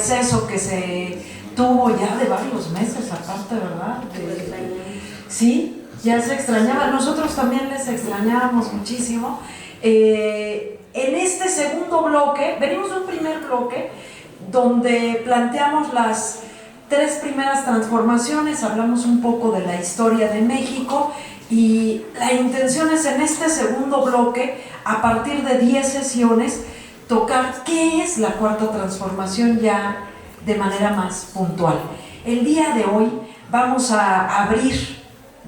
receso que se tuvo ya de varios meses, aparte, ¿verdad? Sí, ya se extrañaba. Nosotros también les extrañábamos muchísimo. En este segundo bloque, venimos de un primer bloque donde planteamos las 3 primeras transformaciones, hablamos un poco de la historia de México, y la intención es en este segundo bloque, a partir de 10 sesiones, tocar qué es la cuarta transformación ya de manera más puntual. El día de hoy vamos a abrir,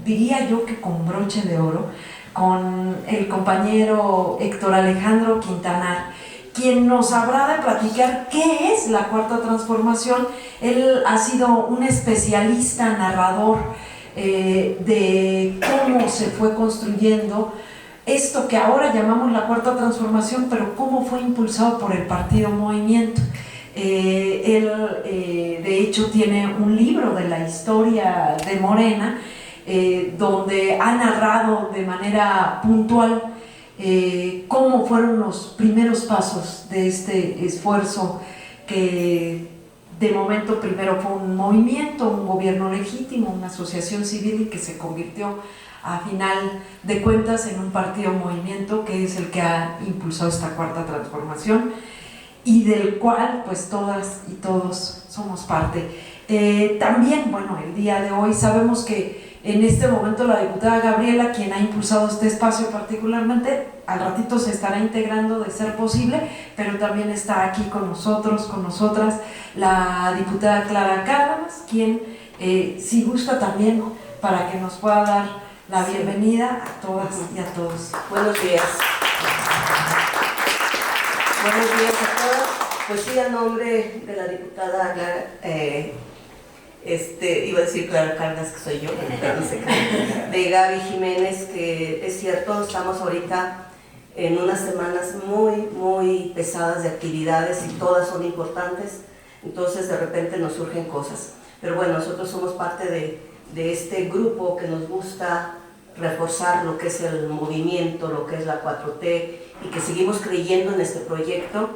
diría yo que con broche de oro, con el compañero Héctor Alejandro Quintanar, quien nos habrá de platicar qué es la cuarta transformación. Él ha sido un especialista, narrador de cómo se fue construyendo esto que ahora llamamos la cuarta transformación, pero cómo fue impulsado por el Partido Movimiento. Él de hecho tiene un libro de la historia de Morena, donde ha narrado de manera puntual cómo fueron los primeros pasos de este esfuerzo que de momento primero fue un movimiento, un gobierno legítimo, una asociación civil, y que se convirtió a final de cuentas en un partido movimiento que es el que ha impulsado esta cuarta transformación y del cual pues todas y todos somos parte. También, bueno, el día de hoy sabemos que en este momento la diputada Gabriela, quien ha impulsado este espacio particularmente, al ratito se estará integrando de ser posible, pero también está aquí con nosotros, con nosotras, la diputada Clara Cárdenas, quien si gusta también para que nos pueda dar la bienvenida a todas y a todos. Buenos días. Buenos días a todas. Pues sí, a nombre de la diputada iba a decir Clara Cárdenas, que soy yo, pero no sé qué, de Gaby Jiménez, que es cierto, estamos ahorita en unas semanas muy pesadas de actividades y todas son importantes, entonces de repente nos surgen cosas. Pero bueno, nosotros somos parte de este grupo que nos gusta reforzar lo que es el movimiento, lo que es la 4T, y que seguimos creyendo en este proyecto,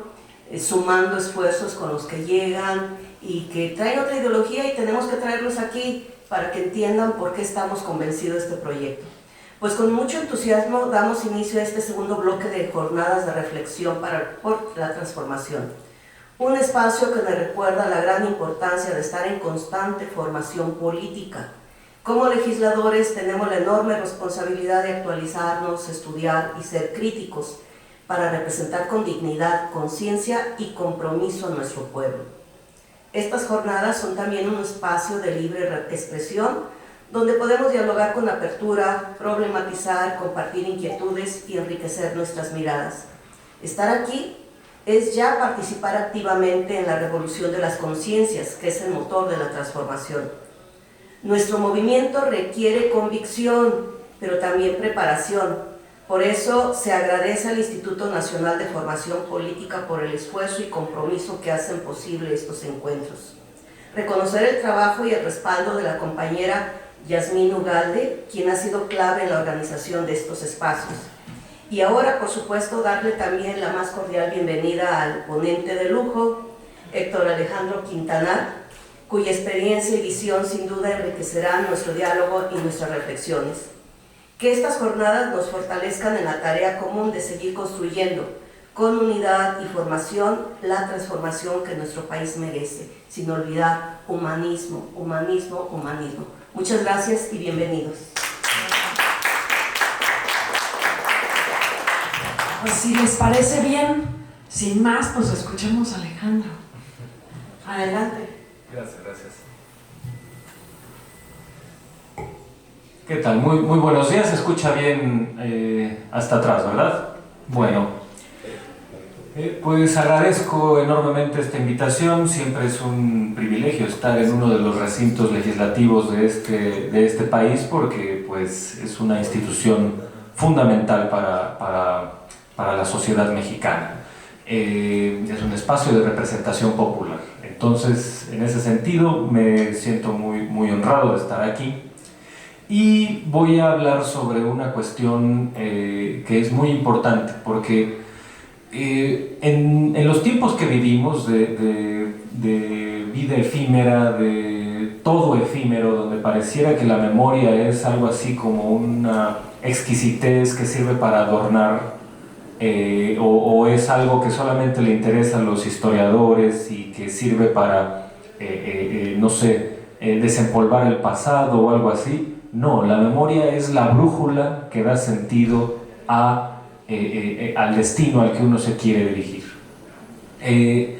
sumando esfuerzos con los que llegan y que traen otra ideología, y tenemos que traerlos aquí para que entiendan por qué estamos convencidos de este proyecto. Pues con mucho entusiasmo damos inicio a este segundo bloque de jornadas de reflexión por la transformación. Un espacio que me recuerda la gran importancia de estar en constante formación política. Como legisladores tenemos la enorme responsabilidad de actualizarnos, estudiar y ser críticos para representar con dignidad, conciencia y compromiso a nuestro pueblo. Estas jornadas son también un espacio de libre expresión donde podemos dialogar con apertura, problematizar, compartir inquietudes y enriquecer nuestras miradas. Estar aquí es ya participar activamente en la revolución de las conciencias, que es el motor de la transformación. Nuestro movimiento requiere convicción, pero también preparación. Por eso se agradece al Instituto Nacional de Formación Política por el esfuerzo y compromiso que hacen posible estos encuentros. Reconocer el trabajo y el respaldo de la compañera Yasmín Ugalde, quien ha sido clave en la organización de estos espacios. Y ahora, por supuesto, darle también la más cordial bienvenida al ponente de lujo, Héctor Alejandro Quintanar, cuya experiencia y visión sin duda enriquecerán nuestro diálogo y nuestras reflexiones. Que estas jornadas nos fortalezcan en la tarea común de seguir construyendo, con unidad y formación, la transformación que nuestro país merece, sin olvidar humanismo, humanismo, humanismo. Muchas gracias y bienvenidos. Pues si les parece bien, sin más, pues escuchemos a Alejandro. Adelante. Gracias. ¿Qué tal? Muy buenos días, se escucha bien hasta atrás, ¿verdad? Bueno, pues agradezco enormemente esta invitación, siempre es un privilegio estar en uno de los recintos legislativos de este país, porque pues es una institución fundamental para la sociedad mexicana. Es un espacio de representación popular, entonces en ese sentido me siento muy honrado de estar aquí. Y voy a hablar sobre una cuestión que es muy importante, porque en los tiempos que vivimos de de vida efímera, de todo efímero, donde pareciera que la memoria es algo así como una exquisitez que sirve para adornar, o es algo que solamente le interesa a los historiadores y que sirve para, no sé, desempolvar el pasado o algo así. No, la memoria es la brújula que da sentido al destino al que uno se quiere dirigir.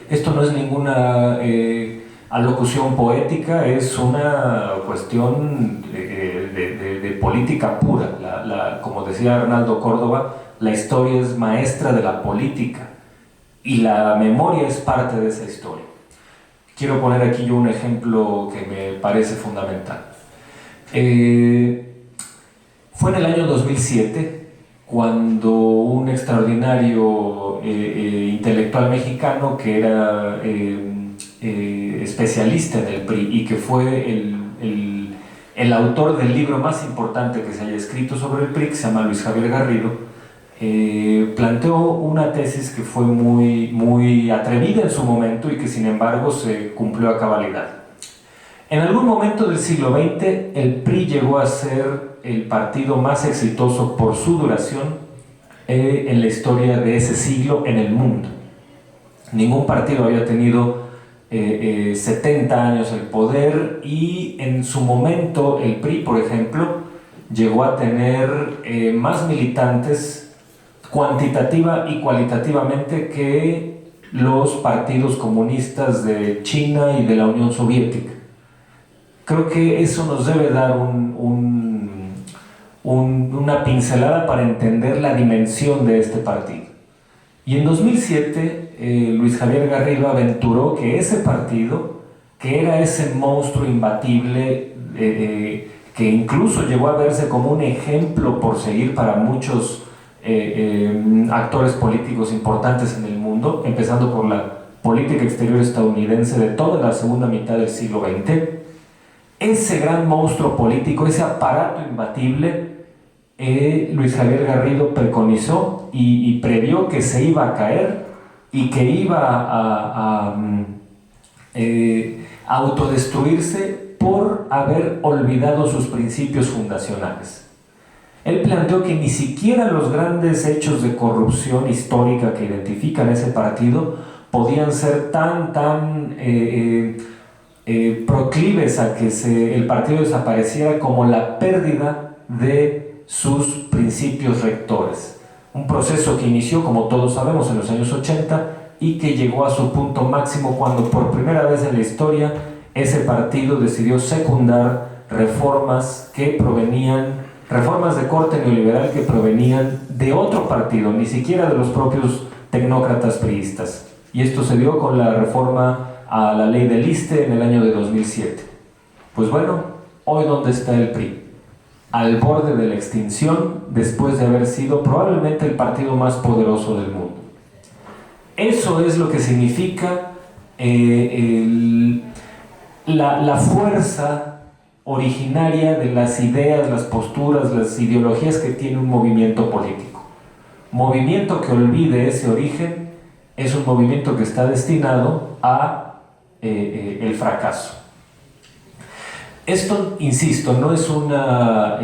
Esto no es ninguna alocución poética, es una cuestión de política pura. Como decía Arnaldo Córdoba, la historia es maestra de la política y la memoria es parte de esa historia. Quiero poner aquí yo un ejemplo que me parece fundamental. Fue en el año 2007 cuando un extraordinario intelectual mexicano que era especialista en el PRI y que fue el autor del libro más importante que se haya escrito sobre el PRI, que se llama Luis Javier Garrido, planteó una tesis que fue muy atrevida en su momento y que sin embargo se cumplió a cabalidad. En algún momento del siglo XX, el PRI llegó a ser el partido más exitoso por su duración en la historia de ese siglo en el mundo. Ningún partido había tenido 70 años el poder, y en su momento el PRI, por ejemplo, llegó a tener más militantes cuantitativa y cualitativamente que los partidos comunistas de China y de la Unión Soviética. Creo que eso nos debe dar una pincelada para entender la dimensión de este partido. Y en 2007, Luis Javier Garrido aventuró que ese partido, que era ese monstruo imbatible, que incluso llegó a verse como un ejemplo por seguir para muchos actores políticos importantes en el mundo, empezando por la política exterior estadounidense de toda la segunda mitad del siglo XX, ese gran monstruo político, ese aparato imbatible, Luis Javier Garrido preconizó y previó que se iba a caer y que iba a autodestruirse por haber olvidado sus principios fundacionales. Él planteó que ni siquiera los grandes hechos de corrupción histórica que identifican ese partido podían ser tan proclives a que el partido desapareciera como la pérdida de sus principios rectores. Un proceso que inició, como todos sabemos, en los años 80 y que llegó a su punto máximo cuando por primera vez en la historia ese partido decidió secundar reformas de corte neoliberal que provenían de otro partido, ni siquiera de los propios tecnócratas priistas. Y esto se dio con la reforma a la ley del ISSSTE en el año de 2007. Pues bueno, hoy ¿dónde está el PRI? Al borde de la extinción, después de haber sido probablemente el partido más poderoso del mundo. Eso es lo que significa la fuerza originaria de las ideas, las posturas, las ideologías que tiene un movimiento político. Movimiento que olvide ese origen es un movimiento que está destinado a el fracaso. Esto, insisto, no es una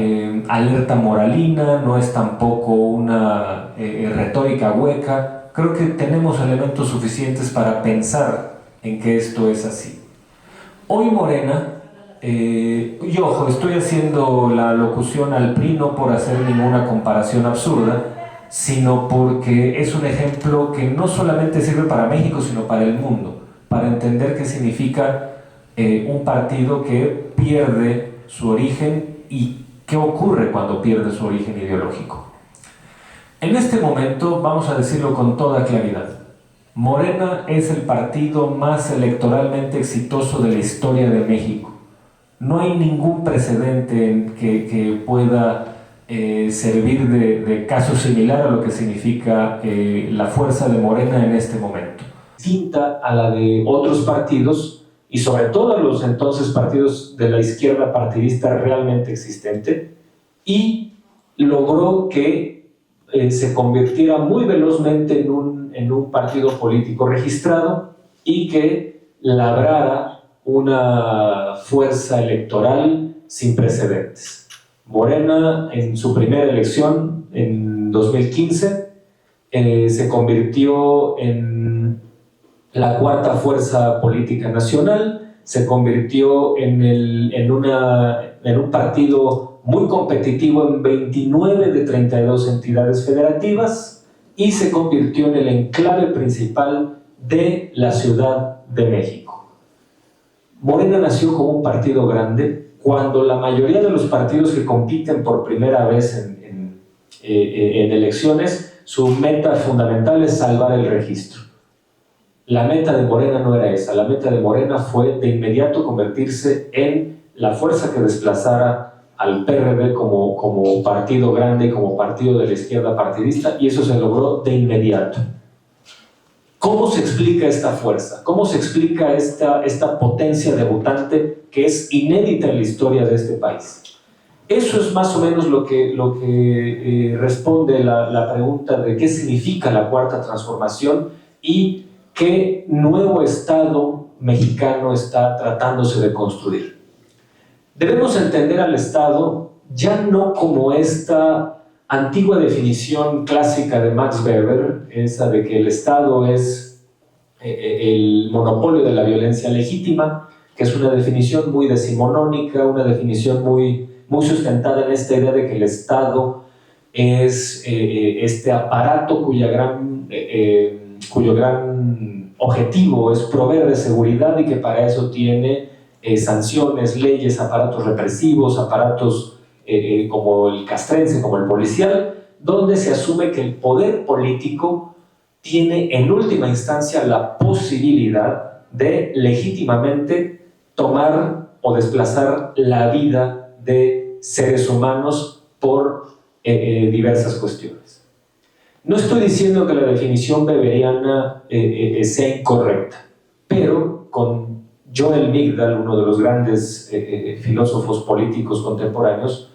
alerta moralina, no es tampoco una retórica hueca. Creo que tenemos elementos suficientes para pensar en que esto es así. Hoy Morena, y ojo, estoy haciendo la locución al PRI no por hacer ninguna comparación absurda, sino porque es un ejemplo que no solamente sirve para México, sino para el mundo, para entender qué significa un partido que pierde su origen y qué ocurre cuando pierde su origen ideológico. En este momento, vamos a decirlo con toda claridad, Morena es el partido más electoralmente exitoso de la historia de México. No hay ningún precedente que pueda servir de caso similar a lo que significa la fuerza de Morena en este momento. Distinta a la de otros partidos y sobre todo a los entonces partidos de la izquierda partidista realmente existente, y logró que se convirtiera muy velozmente en un partido político registrado y que labrara una fuerza electoral sin precedentes. Morena, en su primera elección, en 2015, se convirtió en la cuarta fuerza política nacional, se convirtió en un partido muy competitivo en 29 de 32 entidades federativas y se convirtió en el enclave principal de la Ciudad de México. Morena nació como un partido grande cuando la mayoría de los partidos que compiten por primera vez en elecciones, su meta fundamental es salvar el registro. La meta de Morena no era esa, la meta de Morena fue de inmediato convertirse en la fuerza que desplazara al PRD como partido grande, como partido de la izquierda partidista, y eso se logró de inmediato. ¿Cómo se explica esta fuerza? ¿Cómo se explica esta potencia debutante que es inédita en la historia de este país? Eso es más o menos lo que responde la pregunta de qué significa la Cuarta Transformación y qué nuevo Estado mexicano está tratándose de construir. Debemos entender al Estado ya no como esta antigua definición clásica de Max Weber, esa de que el Estado es el monopolio de la violencia legítima, que es una definición muy decimonónica, una definición muy sustentada en esta idea de que el Estado es este aparato cuyo gran objetivo es proveer de seguridad y que para eso tiene sanciones, leyes, aparatos represivos, aparatos como el castrense, como el policial, donde se asume que el poder político tiene en última instancia la posibilidad de legítimamente tomar o desplazar la vida de seres humanos por diversas cuestiones. No estoy diciendo que la definición weberiana sea incorrecta, pero con Joel Migdal, uno de los grandes filósofos políticos contemporáneos,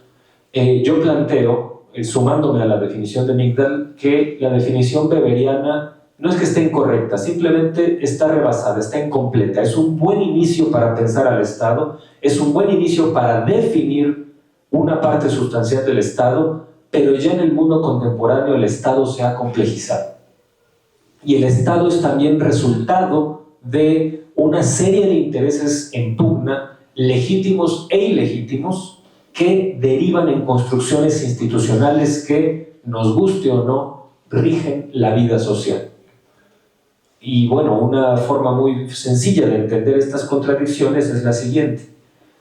yo planteo, sumándome a la definición de Migdal, que la definición weberiana no es que esté incorrecta, simplemente está rebasada, está incompleta. Es un buen inicio para pensar al Estado, es un buen inicio para definir una parte sustancial del Estado, pero ya en el mundo contemporáneo el Estado se ha complejizado. Y el Estado es también resultado de una serie de intereses en pugna, legítimos e ilegítimos, que derivan en construcciones institucionales que, nos guste o no, rigen la vida social. Y bueno, una forma muy sencilla de entender estas contradicciones es la siguiente.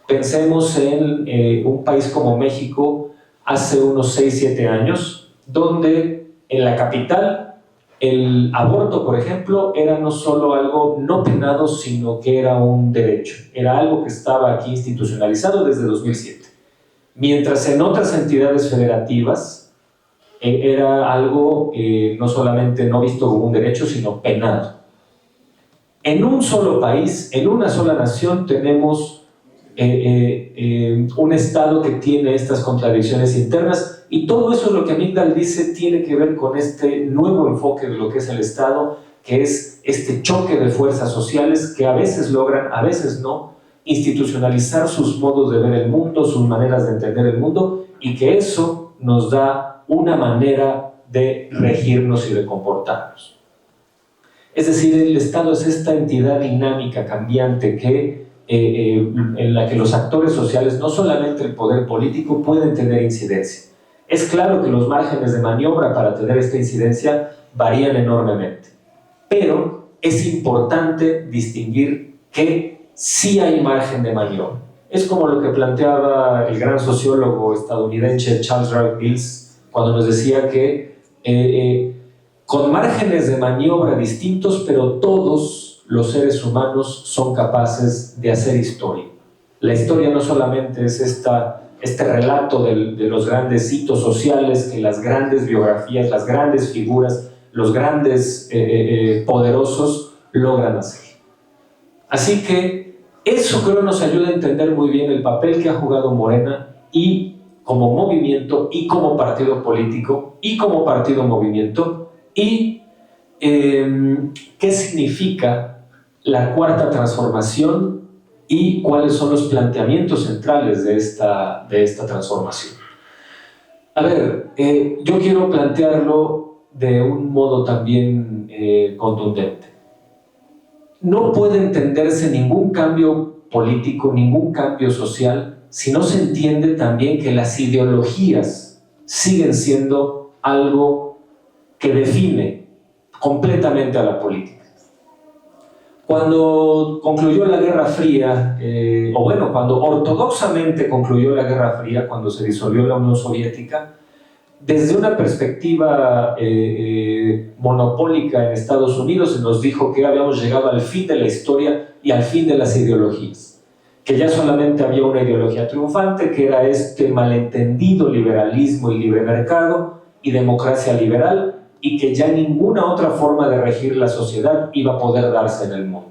Pensemos en un país como México hace unos 6-7 años, donde en la capital el aborto, por ejemplo, era no solo algo no penado, sino que era un derecho. Era algo que estaba aquí institucionalizado desde 2007. Mientras en otras entidades federativas era algo no solamente no visto como un derecho, sino penado. En un solo país, en una sola nación, tenemos un Estado que tiene estas contradicciones internas, y todo eso, lo que Migdal dice, tiene que ver con este nuevo enfoque de lo que es el Estado, que es este choque de fuerzas sociales que a veces logran, a veces no, institucionalizar sus modos de ver el mundo, sus maneras de entender el mundo, y que eso nos da una manera de regirnos y de comportarnos. Es decir, el Estado es esta entidad dinámica, cambiante, en la que los actores sociales, no solamente el poder político, pueden tener incidencia. Es claro que los márgenes de maniobra para tener esta incidencia varían enormemente, pero es importante distinguir que sí hay margen de maniobra. Es como lo que planteaba el gran sociólogo estadounidense Charles Wright Mills cuando nos decía que con márgenes de maniobra distintos, pero todos los seres humanos son capaces de hacer historia. La historia no solamente es este relato de los grandes hitos sociales que las grandes biografías, las grandes figuras, los grandes poderosos logran hacer. Así que eso creo nos ayuda a entender muy bien el papel que ha jugado Morena, y como movimiento, y como partido político, y como partido movimiento, y qué significa la cuarta transformación y cuáles son los planteamientos centrales de esta transformación. A ver, yo quiero plantearlo de un modo también contundente. No puede entenderse ningún cambio político, ningún cambio social, si no se entiende también que las ideologías siguen siendo algo que define completamente a la política. Cuando concluyó la Guerra Fría, cuando ortodoxamente concluyó la Guerra Fría, cuando se disolvió la Unión Soviética, desde una perspectiva monopólica en Estados Unidos se nos dijo que habíamos llegado al fin de la historia y al fin de las ideologías, que ya solamente había una ideología triunfante, que era este malentendido liberalismo y libre mercado y democracia liberal, y que ya ninguna otra forma de regir la sociedad iba a poder darse en el mundo.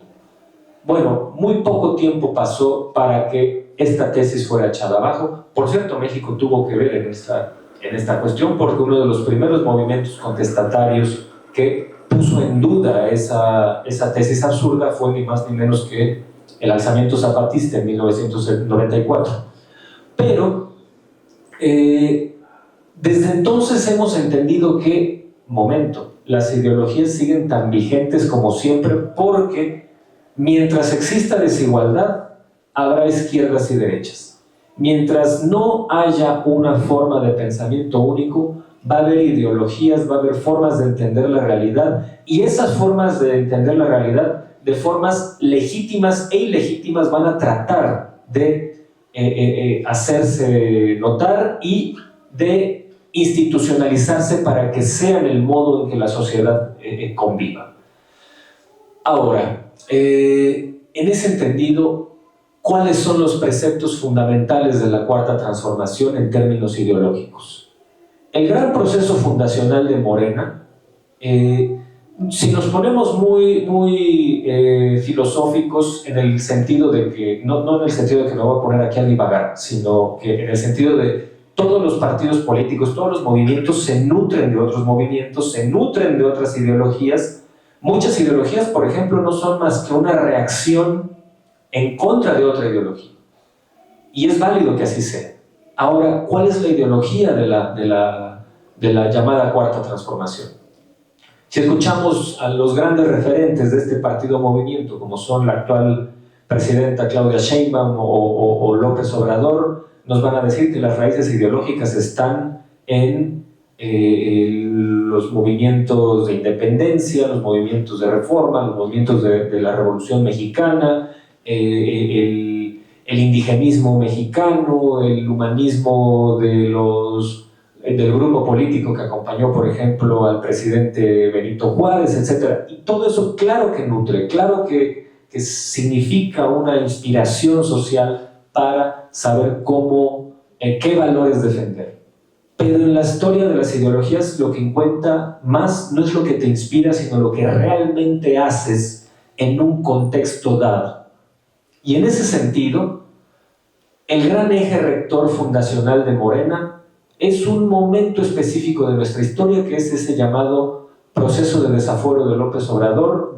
Bueno, muy poco tiempo pasó para que esta tesis fuera echada abajo. Por cierto, México tuvo que ver en esta cuestión, porque uno de los primeros movimientos contestatarios que puso en duda esa tesis absurda fue ni más ni menos que el alzamiento zapatista en 1994. Pero desde entonces hemos entendido que, las ideologías siguen tan vigentes como siempre, porque mientras exista desigualdad, habrá izquierdas y derechas. Mientras no haya una forma de pensamiento único, va a haber ideologías, va a haber formas de entender la realidad, y esas formas de entender la realidad, de formas legítimas e ilegítimas, van a tratar de hacerse notar y de institucionalizarse para que sean el modo en que la sociedad conviva. Ahora, en ese entendido, ¿cuáles son los preceptos fundamentales de la cuarta transformación en términos ideológicos? El gran proceso fundacional de Morena, si nos ponemos muy filosóficos, en el sentido de que, no en el sentido de que me voy a poner aquí a divagar, sino que en el sentido de todos los partidos políticos, todos los movimientos se nutren de otros movimientos, se nutren de otras ideologías. Muchas ideologías, por ejemplo, no son más que una reacción en contra de otra ideología. Y es válido que así sea. Ahora, ¿cuál es la ideología de la llamada cuarta transformación? Si escuchamos a los grandes referentes de este partido movimiento, como son la actual presidenta Claudia Sheinbaum o López Obrador, nos van a decir que las raíces ideológicas están en los movimientos de independencia, los movimientos de reforma, los movimientos de la Revolución Mexicana, el indigenismo mexicano, el humanismo del grupo político que acompañó, por ejemplo, al presidente Benito Juárez, etc. Y todo eso, claro que nutre, claro que significa una inspiración social para saber qué valores defender. Pero en la historia de las ideologías lo que cuenta más no es lo que te inspira, sino lo que realmente haces en un contexto dado. Y en ese sentido, el gran eje rector fundacional de Morena es un momento específico de nuestra historia, que es ese llamado proceso de desafuero de López Obrador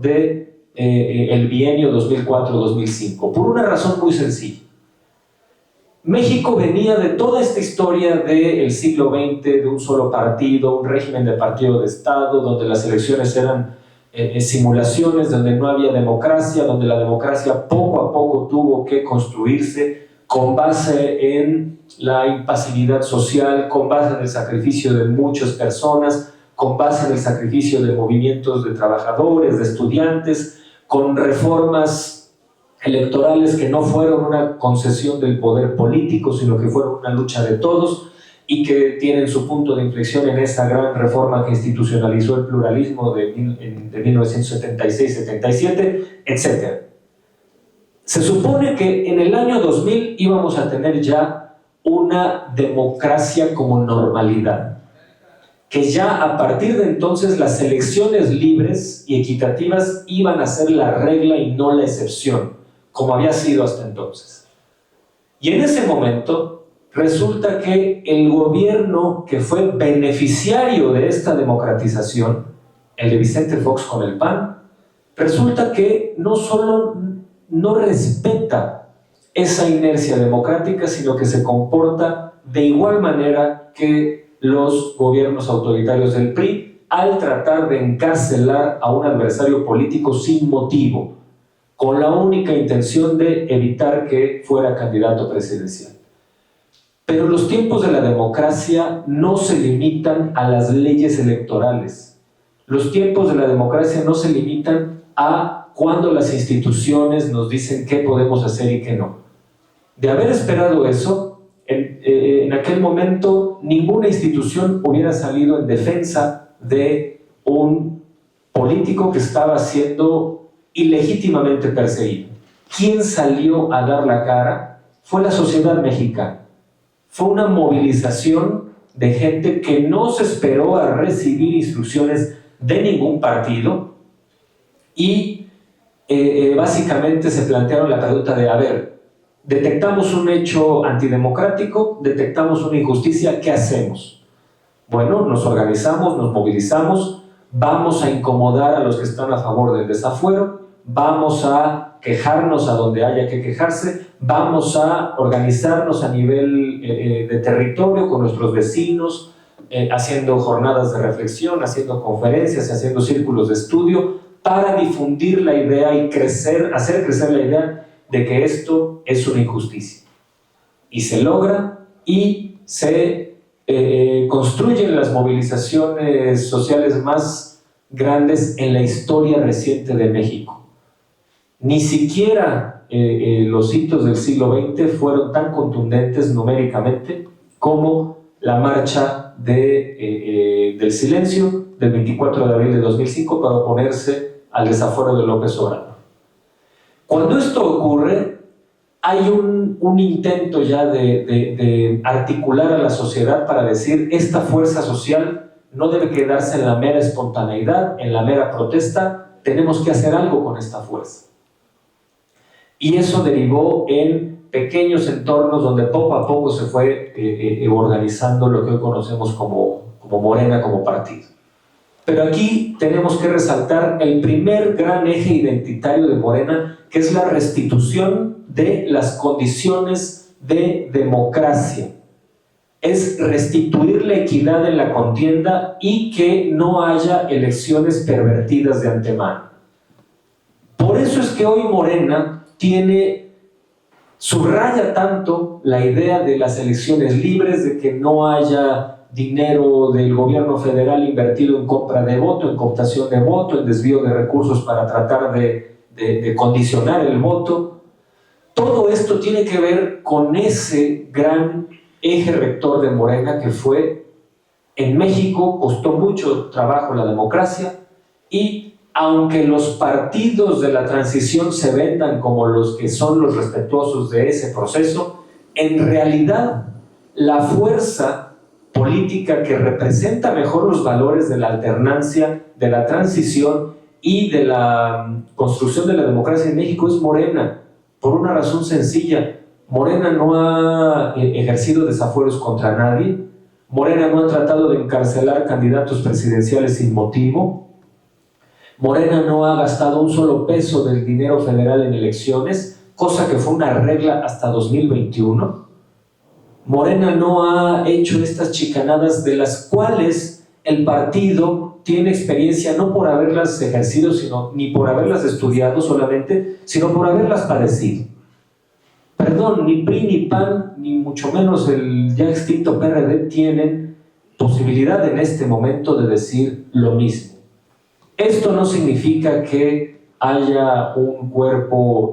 el bienio 2004-2005, por una razón muy sencilla. México venía de toda esta historia del siglo XX, de un solo partido, un régimen de partido de Estado, donde las elecciones eran simulaciones, donde no había democracia, donde la democracia poco a poco tuvo que construirse con base en la impasibilidad social, con base en el sacrificio de muchas personas, con base en el sacrificio de movimientos de trabajadores, de estudiantes, con reformas electorales que no fueron una concesión del poder político, sino que fueron una lucha de todos, y que tienen su punto de inflexión en esa gran reforma que institucionalizó el pluralismo de 1976-77, etc. Se supone que en el año 2000 íbamos a tener ya una democracia como normalidad, que ya a partir de entonces las elecciones libres y equitativas iban a ser la regla y no la excepción, como había sido hasta entonces. Y en ese momento resulta que el gobierno que fue beneficiario de esta democratización, el de Vicente Fox con el PAN, resulta que no solo no respeta esa inercia democrática, sino que se comporta de igual manera que los gobiernos autoritarios del PRI al tratar de encarcelar a un adversario político sin motivo, con la única intención de evitar que fuera candidato presidencial. Pero los tiempos de la democracia no se limitan a las leyes electorales. Los tiempos de la democracia no se limitan a cuando las instituciones nos dicen qué podemos hacer y qué no. De haber esperado eso, en aquel momento ninguna institución hubiera salido en defensa de un político que estaba siendo ilegítimamente perseguido. ¿Quién salió a dar la cara? Fue la sociedad mexicana. Fue una movilización de gente que no se esperó a recibir instrucciones de ningún partido y básicamente se plantearon la pregunta de, a ver, detectamos un hecho antidemocrático, detectamos una injusticia, ¿qué hacemos? Bueno, nos organizamos, nos movilizamos, vamos a incomodar a los que están a favor del desafuero, vamos a quejarnos a donde haya que quejarse, vamos a organizarnos a nivel de territorio con nuestros vecinos, haciendo jornadas de reflexión, haciendo conferencias, haciendo círculos de estudio para difundir la idea y hacer crecer la idea de que esto es una injusticia. Y se logra y se construyen las movilizaciones sociales más grandes en la historia reciente de México. Ni siquiera los hitos del siglo XX fueron tan contundentes numéricamente como la marcha del silencio del 24 de abril de 2005 para oponerse al desafuero de López Obrador. Cuando esto ocurre, hay un intento ya de articular a la sociedad para decir, esta fuerza social no debe quedarse en la mera espontaneidad, en la mera protesta, tenemos que hacer algo con esta fuerza. Y eso derivó en pequeños entornos donde poco a poco se fue organizando lo que hoy conocemos como Morena, como partido. Pero aquí tenemos que resaltar el primer gran eje identitario de Morena, que es la restitución de las condiciones de democracia. Es restituir la equidad en la contienda y que no haya elecciones pervertidas de antemano. Por eso es que hoy Morena subraya tanto la idea de las elecciones libres, de que no haya dinero del gobierno federal invertido en compra de voto, en cooptación de voto, en desvío de recursos para tratar de condicionar el voto. Todo esto tiene que ver con ese gran eje rector de Morena que fue, en México costó mucho trabajo la democracia y aunque los partidos de la transición se vendan como los que son los respetuosos de ese proceso, en realidad la fuerza política que representa mejor los valores de la alternancia, de la transición y de la construcción de la democracia en México es Morena, por una razón sencilla. Morena no ha ejercido desafueros contra nadie, Morena no ha tratado de encarcelar candidatos presidenciales sin motivo, Morena no ha gastado un solo peso del dinero federal en elecciones, cosa que fue una regla hasta 2021. Morena no ha hecho estas chicanadas de las cuales el partido tiene experiencia no por haberlas ejercido, ni por haberlas estudiado solamente, sino por haberlas padecido. Perdón, ni PRI, ni PAN, ni mucho menos el ya extinto PRD tienen posibilidad en este momento de decir lo mismo. Esto no significa que haya un cuerpo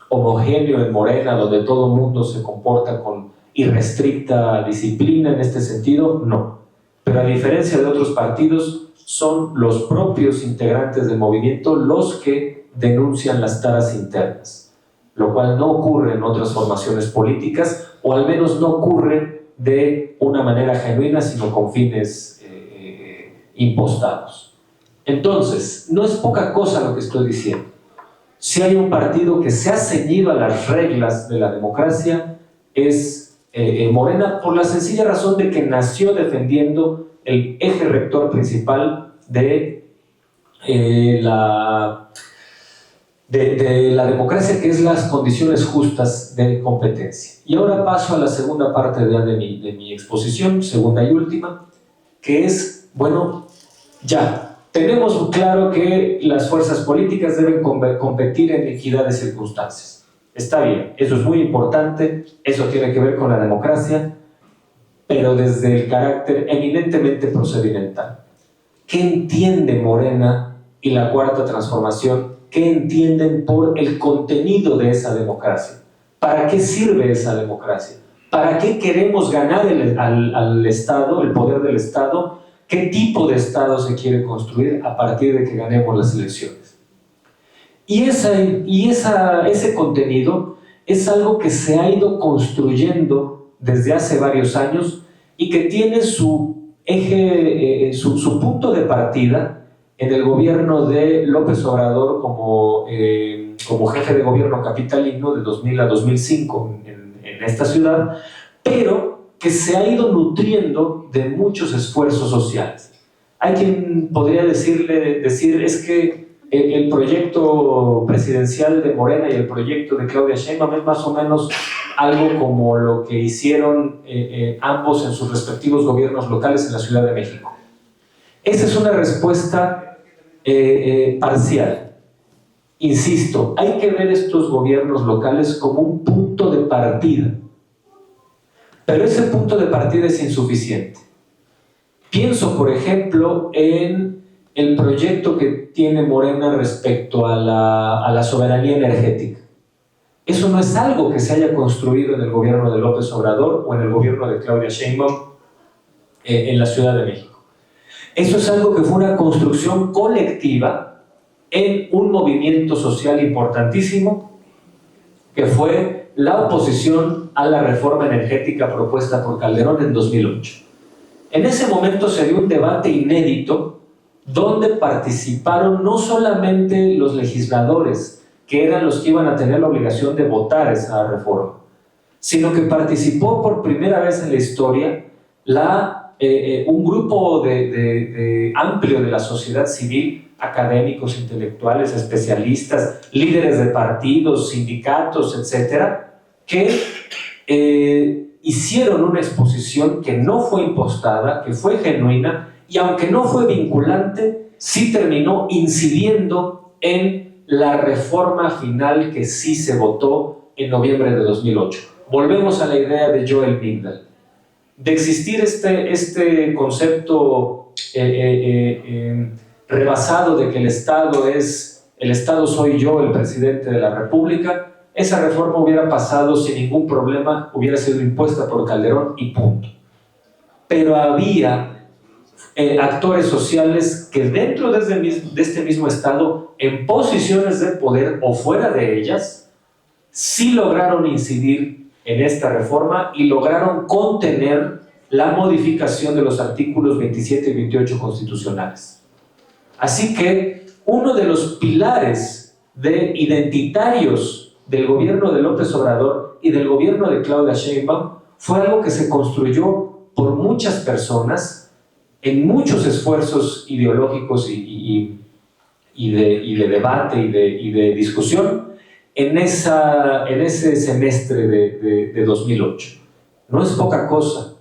homogéneo en Morena, donde todo el mundo se comporta con irrestricta disciplina en este sentido, no. Pero a diferencia de otros partidos, son los propios integrantes del movimiento los que denuncian las taras internas, lo cual no ocurre en otras formaciones políticas, o al menos no ocurre de una manera genuina, sino con fines impostados. Entonces, no es poca cosa lo que estoy diciendo. Si hay un partido que se ha ceñido a las reglas de la democracia, es Morena, por la sencilla razón de que nació defendiendo el eje rector principal de de la democracia, que es las condiciones justas de competencia. Y ahora paso a la segunda parte de mi exposición, segunda y última, que es, bueno, ya tenemos claro que las fuerzas políticas deben competir en equidad de circunstancias. Está bien, eso es muy importante, eso tiene que ver con la democracia, pero desde el carácter eminentemente procedimental. ¿Qué entiende Morena y la Cuarta Transformación? ¿Qué entienden por el contenido de esa democracia? ¿Para qué sirve esa democracia? ¿Para qué queremos ganar al Estado, el poder del Estado? ¿Qué tipo de Estado se quiere construir a partir de que ganemos las elecciones? Y ese contenido es algo que se ha ido construyendo desde hace varios años y que tiene su eje, su punto de partida en el gobierno de López Obrador como jefe de gobierno capitalino de 2000 a 2005 en esta ciudad, pero que se ha ido nutriendo de muchos esfuerzos sociales. Hay quien podría decir es que el proyecto presidencial de Morena y el proyecto de Claudia Sheinbaum es más o menos algo como lo que hicieron ambos en sus respectivos gobiernos locales en la Ciudad de México. Esa es una respuesta parcial. Insisto, hay que ver estos gobiernos locales como un punto de partida. Pero ese punto de partida es insuficiente. Pienso, por ejemplo, en el proyecto que tiene Morena respecto a la soberanía energética. Eso no es algo que se haya construido en el gobierno de López Obrador o en el gobierno de Claudia Sheinbaum en la Ciudad de México. Eso es algo que fue una construcción colectiva en un movimiento social importantísimo que fue la oposición a la reforma energética propuesta por Calderón en 2008. En ese momento se dio un debate inédito donde participaron no solamente los legisladores, que eran los que iban a tener la obligación de votar esa reforma, sino que participó por primera vez en la historia un grupo amplio de la sociedad civil, académicos, intelectuales, especialistas, líderes de partidos, sindicatos, etcétera, que hicieron una exposición que no fue impostada, que fue genuina, y aunque no fue vinculante, sí terminó incidiendo en la reforma final que sí se votó en noviembre de 2008. Volvemos a la idea de Joel Migdal. De existir este concepto rebasado de que el Estado soy yo, el presidente de la República, esa reforma hubiera pasado sin ningún problema, hubiera sido impuesta por Calderón y punto. Pero había actores sociales que dentro de este mismo Estado, en posiciones de poder o fuera de ellas, sí lograron incidir en esta reforma y lograron contener la modificación de los artículos 27 y 28 constitucionales. Así que uno de los pilares identitarios del gobierno de López Obrador y del gobierno de Claudia Sheinbaum fue algo que se construyó por muchas personas en muchos esfuerzos ideológicos y de debate y de discusión en ese semestre de 2008. No es poca cosa.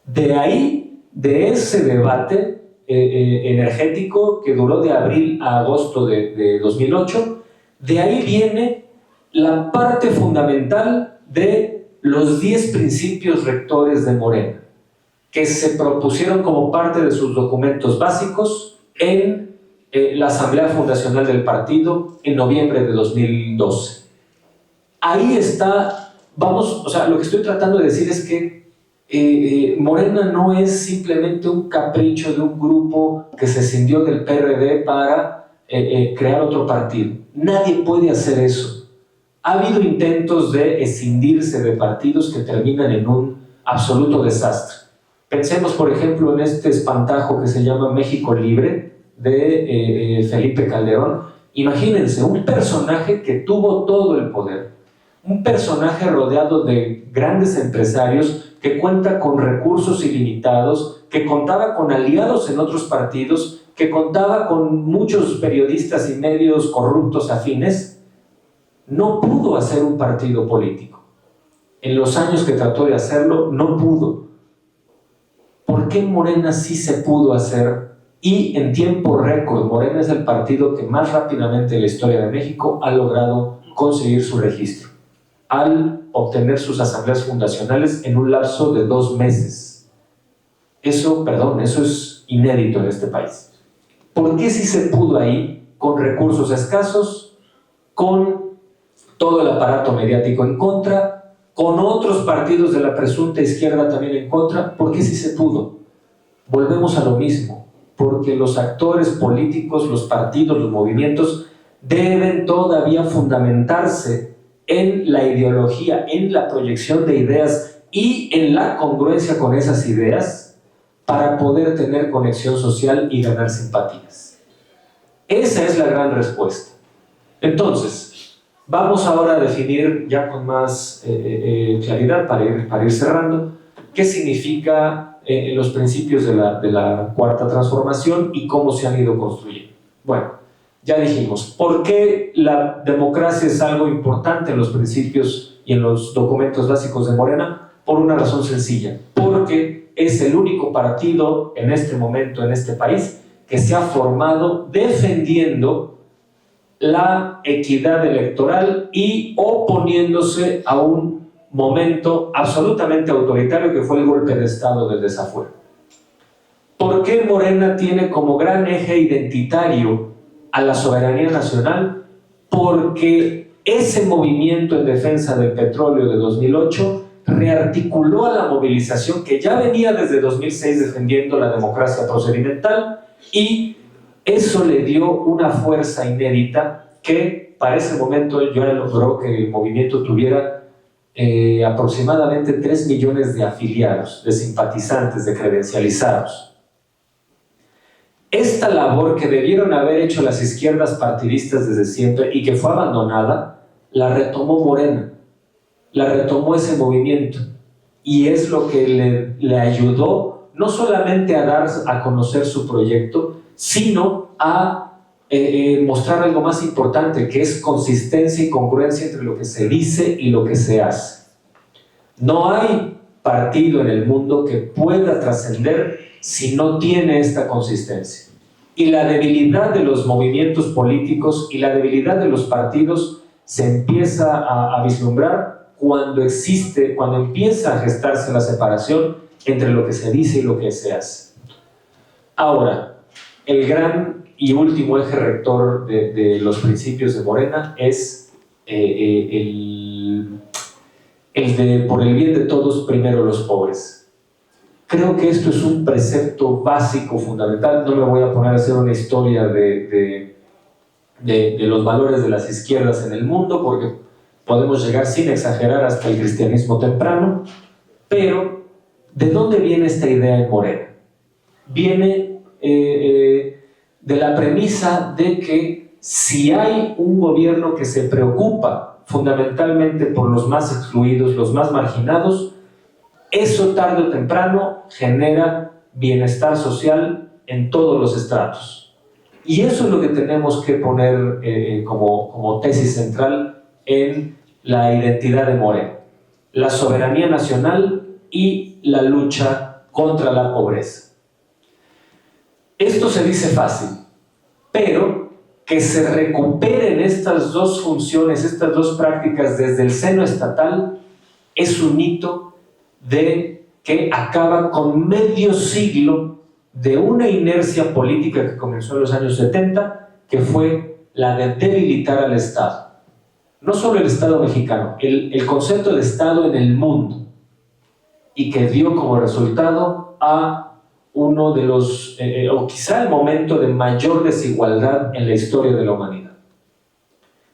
De ahí, de ese debate energético que duró de abril a agosto de 2008, de ahí viene la parte fundamental de los 10 principios rectores de Morena, que se propusieron como parte de sus documentos básicos en la Asamblea Fundacional del Partido en noviembre de 2012. Ahí está, lo que estoy tratando de decir es que Morena no es simplemente un capricho de un grupo que se escindió del PRD para crear otro partido. Nadie puede hacer eso. Ha habido intentos de escindirse de partidos que terminan en un absoluto desastre. Pensemos, por ejemplo, en este espantajo que se llama México Libre de Felipe Calderón. Imagínense, un personaje que tuvo todo el poder, un personaje rodeado de grandes empresarios, que cuenta con recursos ilimitados, que contaba con aliados en otros partidos que contaba con muchos periodistas y medios corruptos afines, no pudo hacer un partido político. En los años que trató de hacerlo, no pudo. ¿Por qué Morena sí se pudo hacer? Y en tiempo récord, Morena es el partido que más rápidamente en la historia de México ha logrado conseguir su registro, al obtener sus asambleas fundacionales en un lapso de 2 meses. Eso es inédito en este país. ¿Por qué sí se pudo ahí, con recursos escasos, con todo el aparato mediático en contra, con otros partidos de la presunta izquierda también en contra? ¿Por qué sí se pudo? Volvemos a lo mismo, porque los actores políticos, los partidos, los movimientos deben todavía fundamentarse en la ideología, en la proyección de ideas y en la congruencia con esas ideas para poder tener conexión social y ganar simpatías. Esa es la gran respuesta. Entonces, vamos ahora a definir ya con más claridad para ir cerrando qué significa los principios de la Cuarta Transformación y cómo se han ido construyendo. Bueno, ya dijimos, ¿por qué la democracia es algo importante en los principios y en los documentos básicos de Morena? Por una razón sencilla, porque es el único partido en este momento en este país que se ha formado defendiendo la equidad electoral y oponiéndose a un momento absolutamente autoritario que fue el golpe de Estado del desafuero. ¿Por qué Morena tiene como gran eje identitario a la soberanía nacional? Porque ese movimiento en defensa del petróleo de 2008 rearticuló a la movilización que ya venía desde 2006 defendiendo la democracia procedimental, y eso le dio una fuerza inédita que para ese momento ya logró que el movimiento tuviera aproximadamente 3 millones de afiliados, de simpatizantes, de credencializados. Esta labor que debieron haber hecho las izquierdas partidistas desde siempre y que fue abandonada, la retomó Morena, la retomó ese movimiento, y es lo que le ayudó no solamente a dar a conocer su proyecto, sino a mostrar algo más importante, que es consistencia y congruencia entre lo que se dice y lo que se hace. No hay partido en el mundo que pueda trascender si no tiene esta consistencia. Y la debilidad de los movimientos políticos y la debilidad de los partidos se empieza a vislumbrar cuando empieza a gestarse la separación entre lo que se dice y lo que se hace. Ahora, el gran y último eje rector de los principios de Morena es el de por el bien de todos, primero los pobres. Creo que esto es un precepto básico, fundamental. No me voy a poner a hacer una historia de los valores de las izquierdas en el mundo, porque podemos llegar sin exagerar hasta el cristianismo temprano, pero ¿de dónde viene esta idea en Morena? Viene de la premisa de que si hay un gobierno que se preocupa fundamentalmente por los más excluidos, los más marginados, eso tarde o temprano genera bienestar social en todos los estratos. Y eso es lo que tenemos que poner como tesis central en la identidad de Morena: la soberanía nacional y la lucha contra la pobreza. Esto se dice fácil, pero que se recuperen estas dos funciones, estas dos prácticas desde el seno estatal, es un hito que acaba con medio siglo de una inercia política que comenzó en los años 70, que fue la de debilitar al Estado. No solo el Estado mexicano, el concepto de Estado en el mundo, y que dio como resultado a uno de los, o quizá el momento de mayor desigualdad en la historia de la humanidad.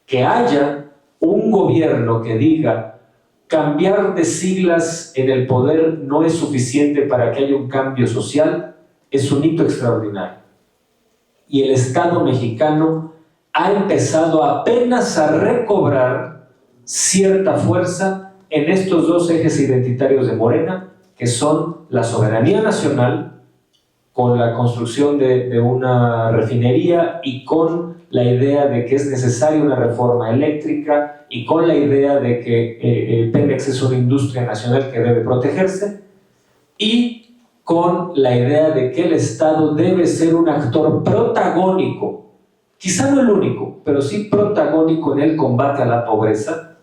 Que haya un gobierno que diga cambiar de siglas en el poder no es suficiente para que haya un cambio social, es un hito extraordinario. Y el Estado mexicano ha empezado apenas a recobrar cierta fuerza en estos dos ejes identitarios de Morena, que son la soberanía nacional, con la construcción de una refinería y con la idea de que es necesaria una reforma eléctrica y con la idea de que Pemex es una industria nacional que debe protegerse, y con la idea de que el Estado debe ser un actor protagónico, quizá no el único, pero sí protagónico en el combate a la pobreza,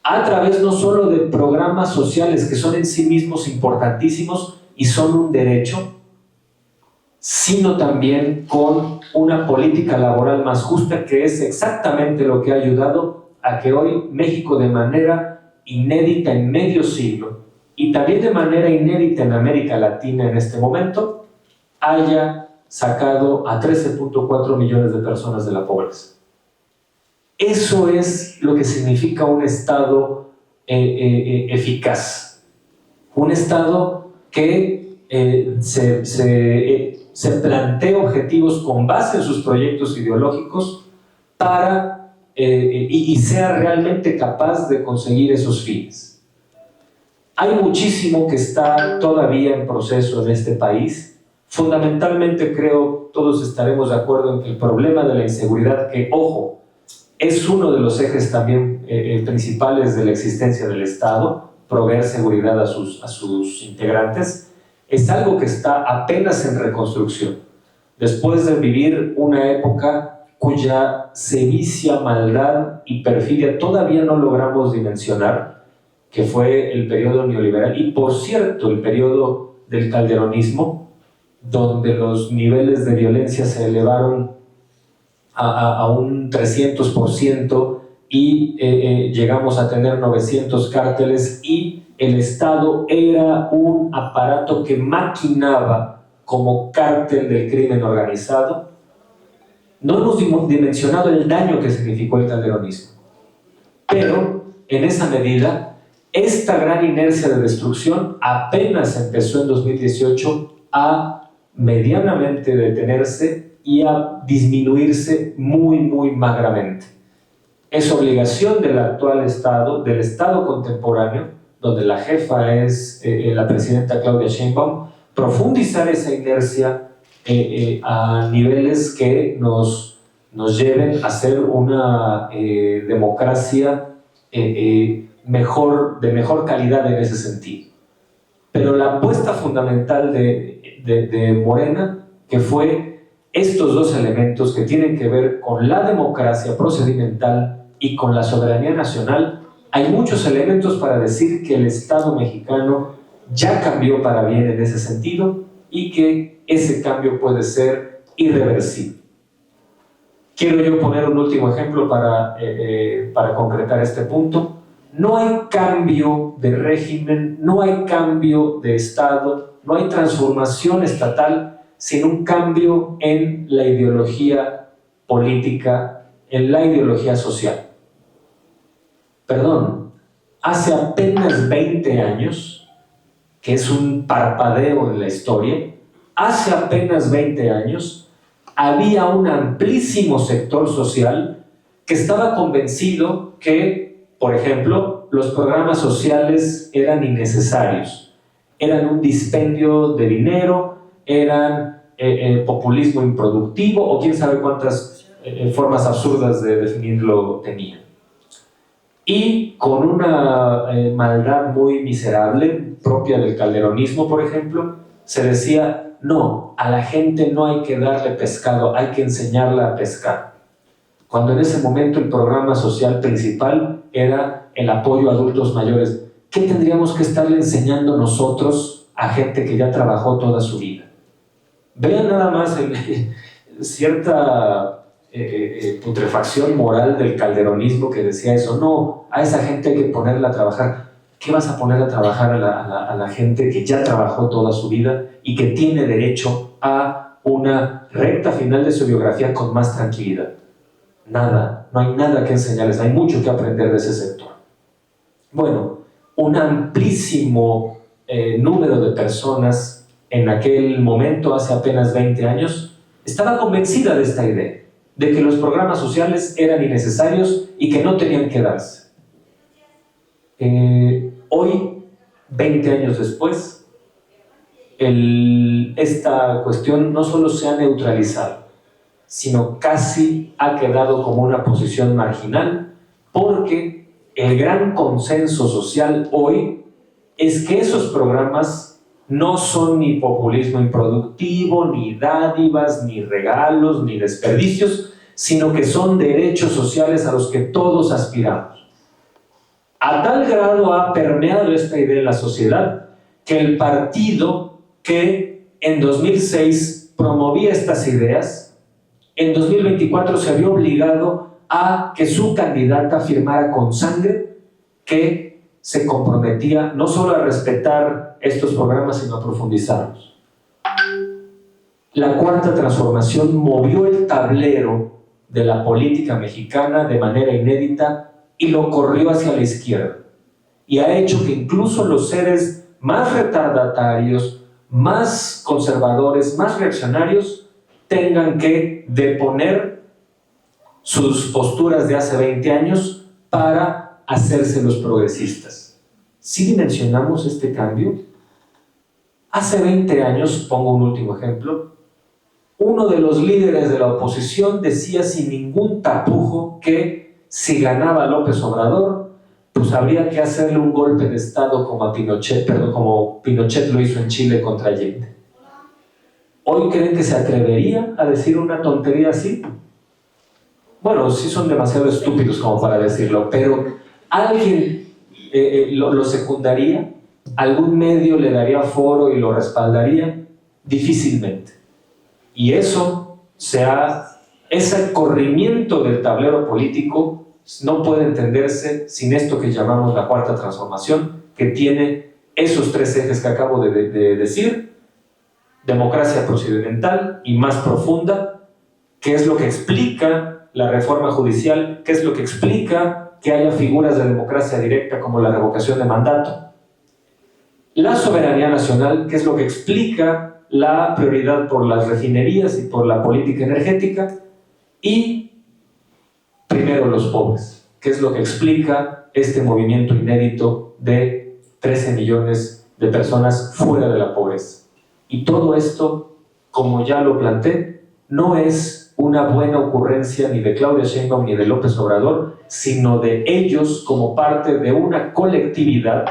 a través no solo de programas sociales que son en sí mismos importantísimos y son un derecho, sino también con una política laboral más justa, que es exactamente lo que ha ayudado a que hoy México, de manera inédita en medio siglo y también de manera inédita en América Latina en este momento, haya sacado a 13.4 millones de personas de la pobreza. Eso es lo que significa un Estado eficaz, un Estado que se plantea objetivos con base en sus proyectos ideológicos para, y sea realmente capaz de conseguir esos fines. Hay muchísimo que está todavía en proceso en este país. Fundamentalmente creo todos estaremos de acuerdo en que el problema de la inseguridad, que ojo, es uno de los ejes también principales de la existencia del Estado, proveer seguridad a sus integrantes, es algo que está apenas en reconstrucción, después de vivir una época cuya sevicia maldad y perfidia todavía no logramos dimensionar, que fue el periodo neoliberal y, por cierto, el periodo del calderonismo, donde los niveles de violencia se elevaron a un 300% y llegamos a tener 900 cárteles, y el Estado era un aparato que maquinaba como cártel del crimen organizado. No hemos dimensionado el daño que significó el calderonismo, pero en esa medida esta gran inercia de destrucción apenas empezó en 2018 a medianamente detenerse y a disminuirse muy magramente. Es obligación del actual Estado, del Estado contemporáneo, donde la jefa es la presidenta Claudia Sheinbaum, profundizar esa inercia a niveles que nos lleven a ser una democracia de mejor calidad en ese sentido. Pero la apuesta fundamental de Morena, que fue estos dos elementos que tienen que ver con la democracia procedimental y con la soberanía nacional, hay muchos elementos para decir que el Estado mexicano ya cambió para bien en ese sentido y que ese cambio puede ser irreversible. Quiero yo poner un último ejemplo para concretar este punto. No hay cambio de régimen, no hay cambio de Estado, no hay transformación estatal sin un cambio en la ideología política, en la ideología social. Perdón, hace apenas 20 años, que es un parpadeo en la historia, hace apenas 20 años había un amplísimo sector social que estaba convencido que, por ejemplo, los programas sociales eran innecesarios, eran un dispendio de dinero, eran populismo improductivo, o quién sabe cuántas formas absurdas de definirlo tenían. Y con una maldad muy miserable, propia del calderonismo, por ejemplo, se decía: no, a la gente no hay que darle pescado, hay que enseñarla a pescar. Cuando en ese momento el programa social principal era el apoyo a adultos mayores. ¿Qué tendríamos que estarle enseñando nosotros a gente que ya trabajó toda su vida? Vean nada más cierta putrefacción moral del calderonismo que decía eso. No, a esa gente hay que ponerla a trabajar. ¿Qué vas a poner a trabajar a la gente que ya trabajó toda su vida y que tiene derecho a una recta final de su biografía con más tranquilidad? Nada, no hay nada que enseñarles, hay mucho que aprender de ese sector. Bueno, un amplísimo número de personas en aquel momento, hace apenas 20 años, estaba convencida de esta idea, de que los programas sociales eran innecesarios y que no tenían que darse. Hoy, 20 años después, esta cuestión no solo se ha neutralizado, sino casi ha quedado como una posición marginal, porque el gran consenso social hoy es que esos programas no son ni populismo improductivo, ni dádivas, ni regalos, ni desperdicios, sino que son derechos sociales a los que todos aspiramos. A tal grado ha permeado esta idea en la sociedad que el partido que en 2006 promovía estas ideas, en 2024 se vio obligado a que su candidata firmara con sangre que se comprometía no solo a respetar estos programas, sino a profundizarlos. La Cuarta Transformación movió el tablero de la política mexicana de manera inédita y lo corrió hacia la izquierda. Y ha hecho que incluso los seres más retardatarios, más conservadores, más reaccionarios, tengan que deponer sus posturas de hace 20 años para hacerse los progresistas. ¿Sí dimensionamos este cambio? Hace 20 años, pongo un último ejemplo, uno de los líderes de la oposición decía sin ningún tapujo que si ganaba López Obrador, pues habría que hacerle un golpe de Estado como Pinochet lo hizo en Chile contra Allende. ¿Hoy creen que se atrevería a decir una tontería así? Bueno, sí son demasiado estúpidos como para decirlo, pero ¿alguien lo secundaría? ¿Algún medio le daría foro y lo respaldaría? Difícilmente. Y ese corrimiento del tablero político no puede entenderse sin esto que llamamos la Cuarta Transformación, que tiene esos tres ejes que acabo de decir: democracia procedimental y más profunda, que es lo que explica la reforma judicial, que es lo que explica que haya figuras de democracia directa como la revocación de mandato, la soberanía nacional, que es lo que explica la prioridad por las refinerías y por la política energética, y primero los pobres, que es lo que explica este movimiento inédito de 13 millones de personas fuera de la pobreza. Y todo esto, como ya lo planteé, no es una buena ocurrencia ni de Claudia Sheinbaum ni de López Obrador, sino de ellos como parte de una colectividad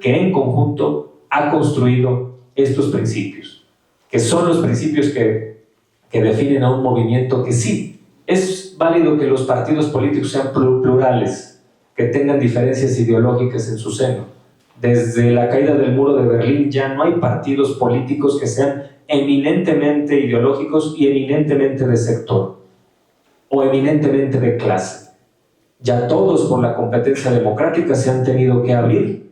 que en conjunto ha construido estos principios, que son los principios que definen a un movimiento que sí, es válido que los partidos políticos sean plurales, que tengan diferencias ideológicas en su seno. Desde la caída del muro de Berlín ya no hay partidos políticos que sean eminentemente ideológicos y eminentemente de sector o eminentemente de clase. Ya todos, por la competencia democrática, se han tenido que abrir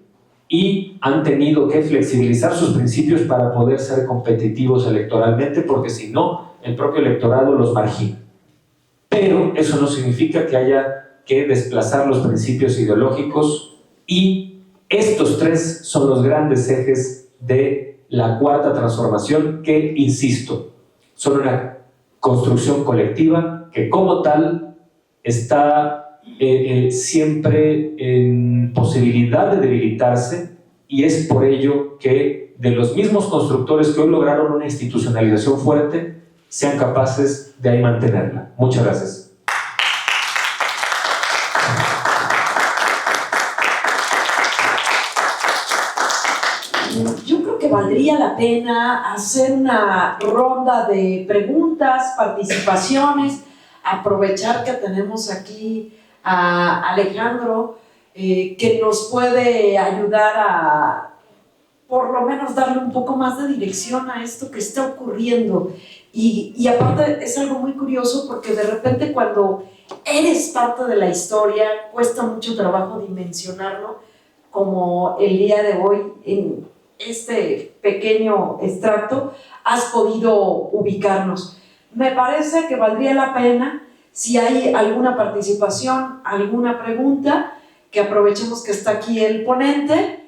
y han tenido que flexibilizar sus principios para poder ser competitivos electoralmente, porque si no, el propio electorado los margina. Pero eso no significa que haya que desplazar los principios ideológicos, y estos tres son los grandes ejes de la Cuarta Transformación que, insisto, son una construcción colectiva que como tal está siempre en posibilidad de debilitarse, y es por ello que de los mismos constructores que hoy lograron una institucionalización fuerte sean capaces de ahí mantenerla. Muchas gracias. Yo creo que valdría la pena hacer una ronda de preguntas, participaciones, aprovechar que tenemos aquí a Alejandro, que nos puede ayudar a, por lo menos, darle un poco más de dirección a esto que está ocurriendo. Y aparte es algo muy curioso, porque de repente cuando eres parte de la historia cuesta mucho trabajo dimensionarlo, como el día de hoy en este pequeño extracto has podido ubicarnos. Me parece que valdría la pena, si hay alguna participación, alguna pregunta, que aprovechemos que está aquí el ponente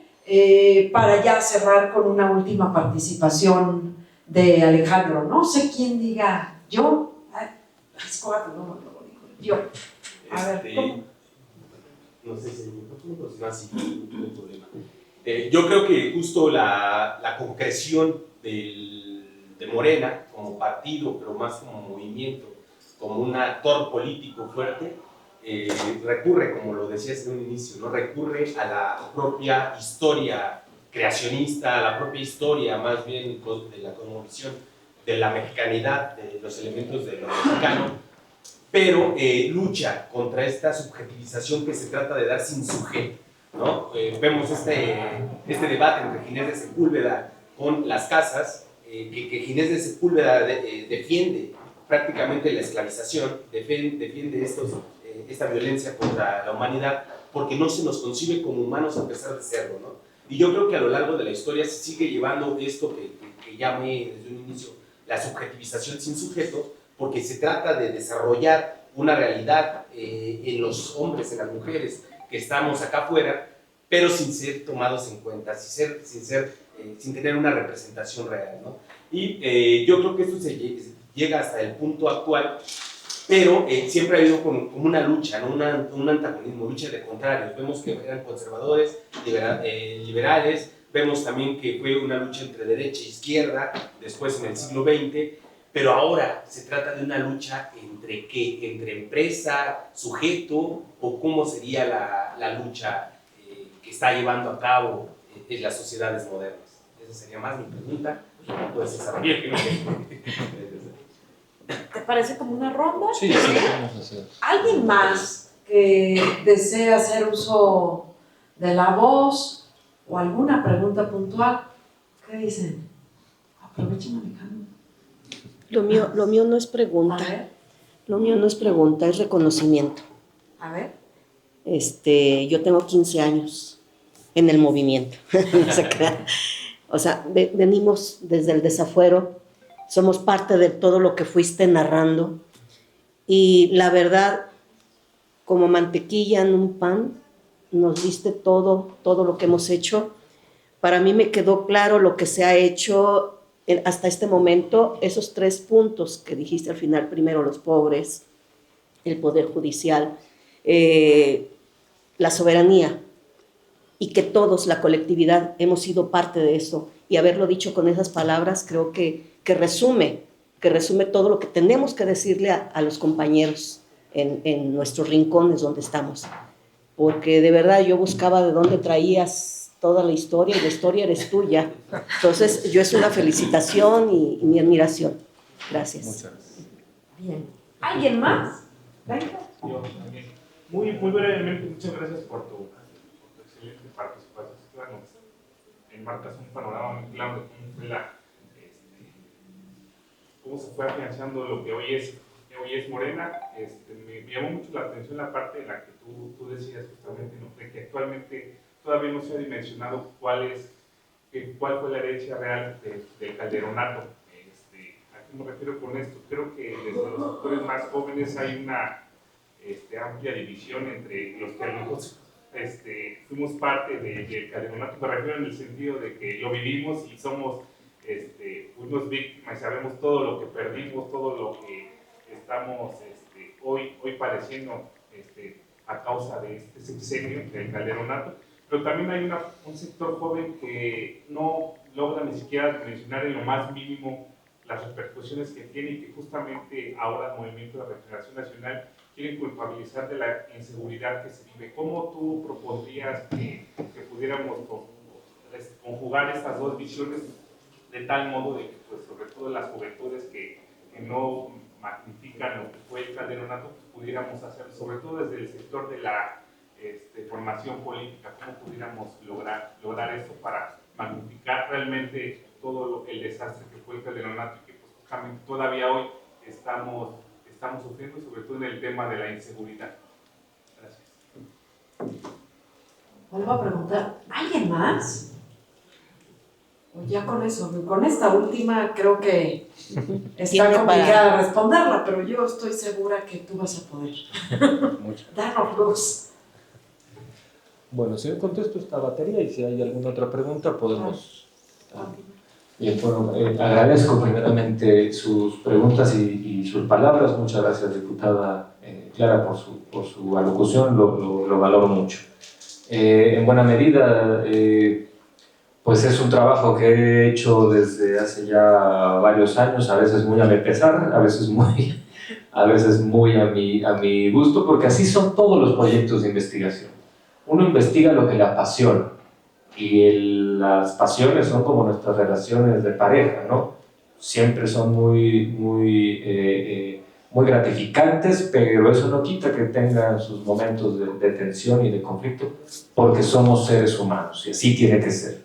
para ya cerrar con una última participación de Alejandro. No sé quién diga. ¿Yo? Yo. A ver, ¿cómo? No sé si no hay problema. Yo creo que justo la concreción de Morena como partido, pero más como movimiento, como un actor político fuerte, recurre, como lo decías en un inicio, ¿no? Recurre a la propia historia creacionista, a la propia historia más bien de la cosmovisión, de la mexicanidad, de los elementos de lo mexicano, pero lucha contra esta subjetivización que se trata de dar sin sujeto, ¿no? Vemos este debate entre Ginés de Sepúlveda con Las Casas, que Ginés de Sepúlveda defiende prácticamente la esclavización, defiende esta violencia contra la humanidad, porque no se nos concibe como humanos a pesar de serlo, ¿no? Y yo creo que a lo largo de la historia se sigue llevando esto que llamé desde un inicio la subjetivización sin sujeto, porque se trata de desarrollar una realidad en los hombres, en las mujeres que estamos acá afuera, pero sin ser tomados en cuenta, sin tener una representación real, ¿no? Y yo creo que esto llega hasta el punto actual, pero siempre ha habido como una lucha, ¿no? un antagonismo, lucha de contrarios. Vemos que eran conservadores, liberales, vemos también que fue una lucha entre derecha e izquierda, después en el siglo XX, pero ahora se trata de una lucha entre ¿qué? Entre empresa, sujeto, o cómo sería la lucha que está llevando a cabo en las sociedades modernas. Esa sería más mi pregunta. Puedes desarrollar. ¿Te parece como una ronda? Sí, vamos a hacer. ¿Alguien más que desee hacer uso de la voz o alguna pregunta puntual? ¿Qué dicen? Aprovechen, Alejandro. Lo mío no es A pregunta. ver, Lo mío no es pregunta, es reconocimiento. a ver. Yo tengo 15 años en el movimiento. No se crean. O sea, venimos desde el desafuero, somos parte de todo lo que fuiste narrando y la verdad, como mantequilla en un pan, nos diste todo lo que hemos hecho. Para mí me quedó claro lo que se ha hecho hasta este momento, esos 3 puntos que dijiste al final, primero los pobres, el poder judicial, la soberanía, y que todos, la colectividad, hemos sido parte de eso. Y haberlo dicho con esas palabras creo que resume todo lo que tenemos que decirle a los compañeros en nuestros rincones donde estamos. Porque de verdad yo buscaba de dónde traías toda la historia, y la historia eres tuya. Entonces, yo es una felicitación y mi admiración. Gracias. Muchas gracias. Bien. ¿Alguien más? Venga. Yo también. Muy brevemente, muchas gracias por tu excelente participación. Claro, enmarcas un panorama muy claro de cómo se fue afianzando lo que hoy es Morena. Me llamó mucho la atención la parte en la que tú decías justamente, ¿no? De que actualmente todavía no se ha dimensionado cuál fue la herencia real del calderonato. ¿A qué me refiero con esto? Creo que desde los sectores más jóvenes hay una amplia división entre los que a lo mejor fuimos parte del calderonato. Me refiero en el sentido de que lo vivimos y fuimos víctimas, sabemos todo lo que perdimos, todo lo que estamos hoy padeciendo a causa de este sexenio del calderonato. Pero también hay un sector joven que no logra ni siquiera mencionar en lo más mínimo las repercusiones que tiene, y que justamente ahora el Movimiento de Regeneración Nacional quiere culpabilizar de la inseguridad que se vive. ¿Cómo tú propondrías que pudiéramos conjugar estas dos visiones de tal modo de que, pues, sobre todo las juventudes que no magnifican lo que fue el calderonato, pues, pudiéramos hacer, sobre todo desde el sector de la formación política, cómo pudiéramos lograr esto para magnificar realmente todo el desastre que fue el calderonato, y que, pues, justamente todavía hoy estamos sufriendo, sobre todo en el tema de la inseguridad? Gracias. Vuelvo a preguntar, ¿alguien más? O ya con eso, con esta última creo que está complicada responderla, pero yo estoy segura que tú vas a poder. Danos luz. Bueno, si yo contesto esta batería y si hay alguna otra pregunta podemos... Bien, bueno, agradezco primeramente sus preguntas y sus palabras. Muchas gracias, diputada Clara, por su alocución, lo valoro mucho. En buena medida, pues es un trabajo que he hecho desde hace ya varios años, a veces muy a mi pesar, a veces muy a mi gusto, porque así son todos los proyectos de investigación. Uno investiga lo que le apasiona, y las pasiones son como nuestras relaciones de pareja, ¿no? Siempre son muy gratificantes, pero eso no quita que tengan sus momentos de tensión y de conflicto, porque somos seres humanos, y así tiene que ser.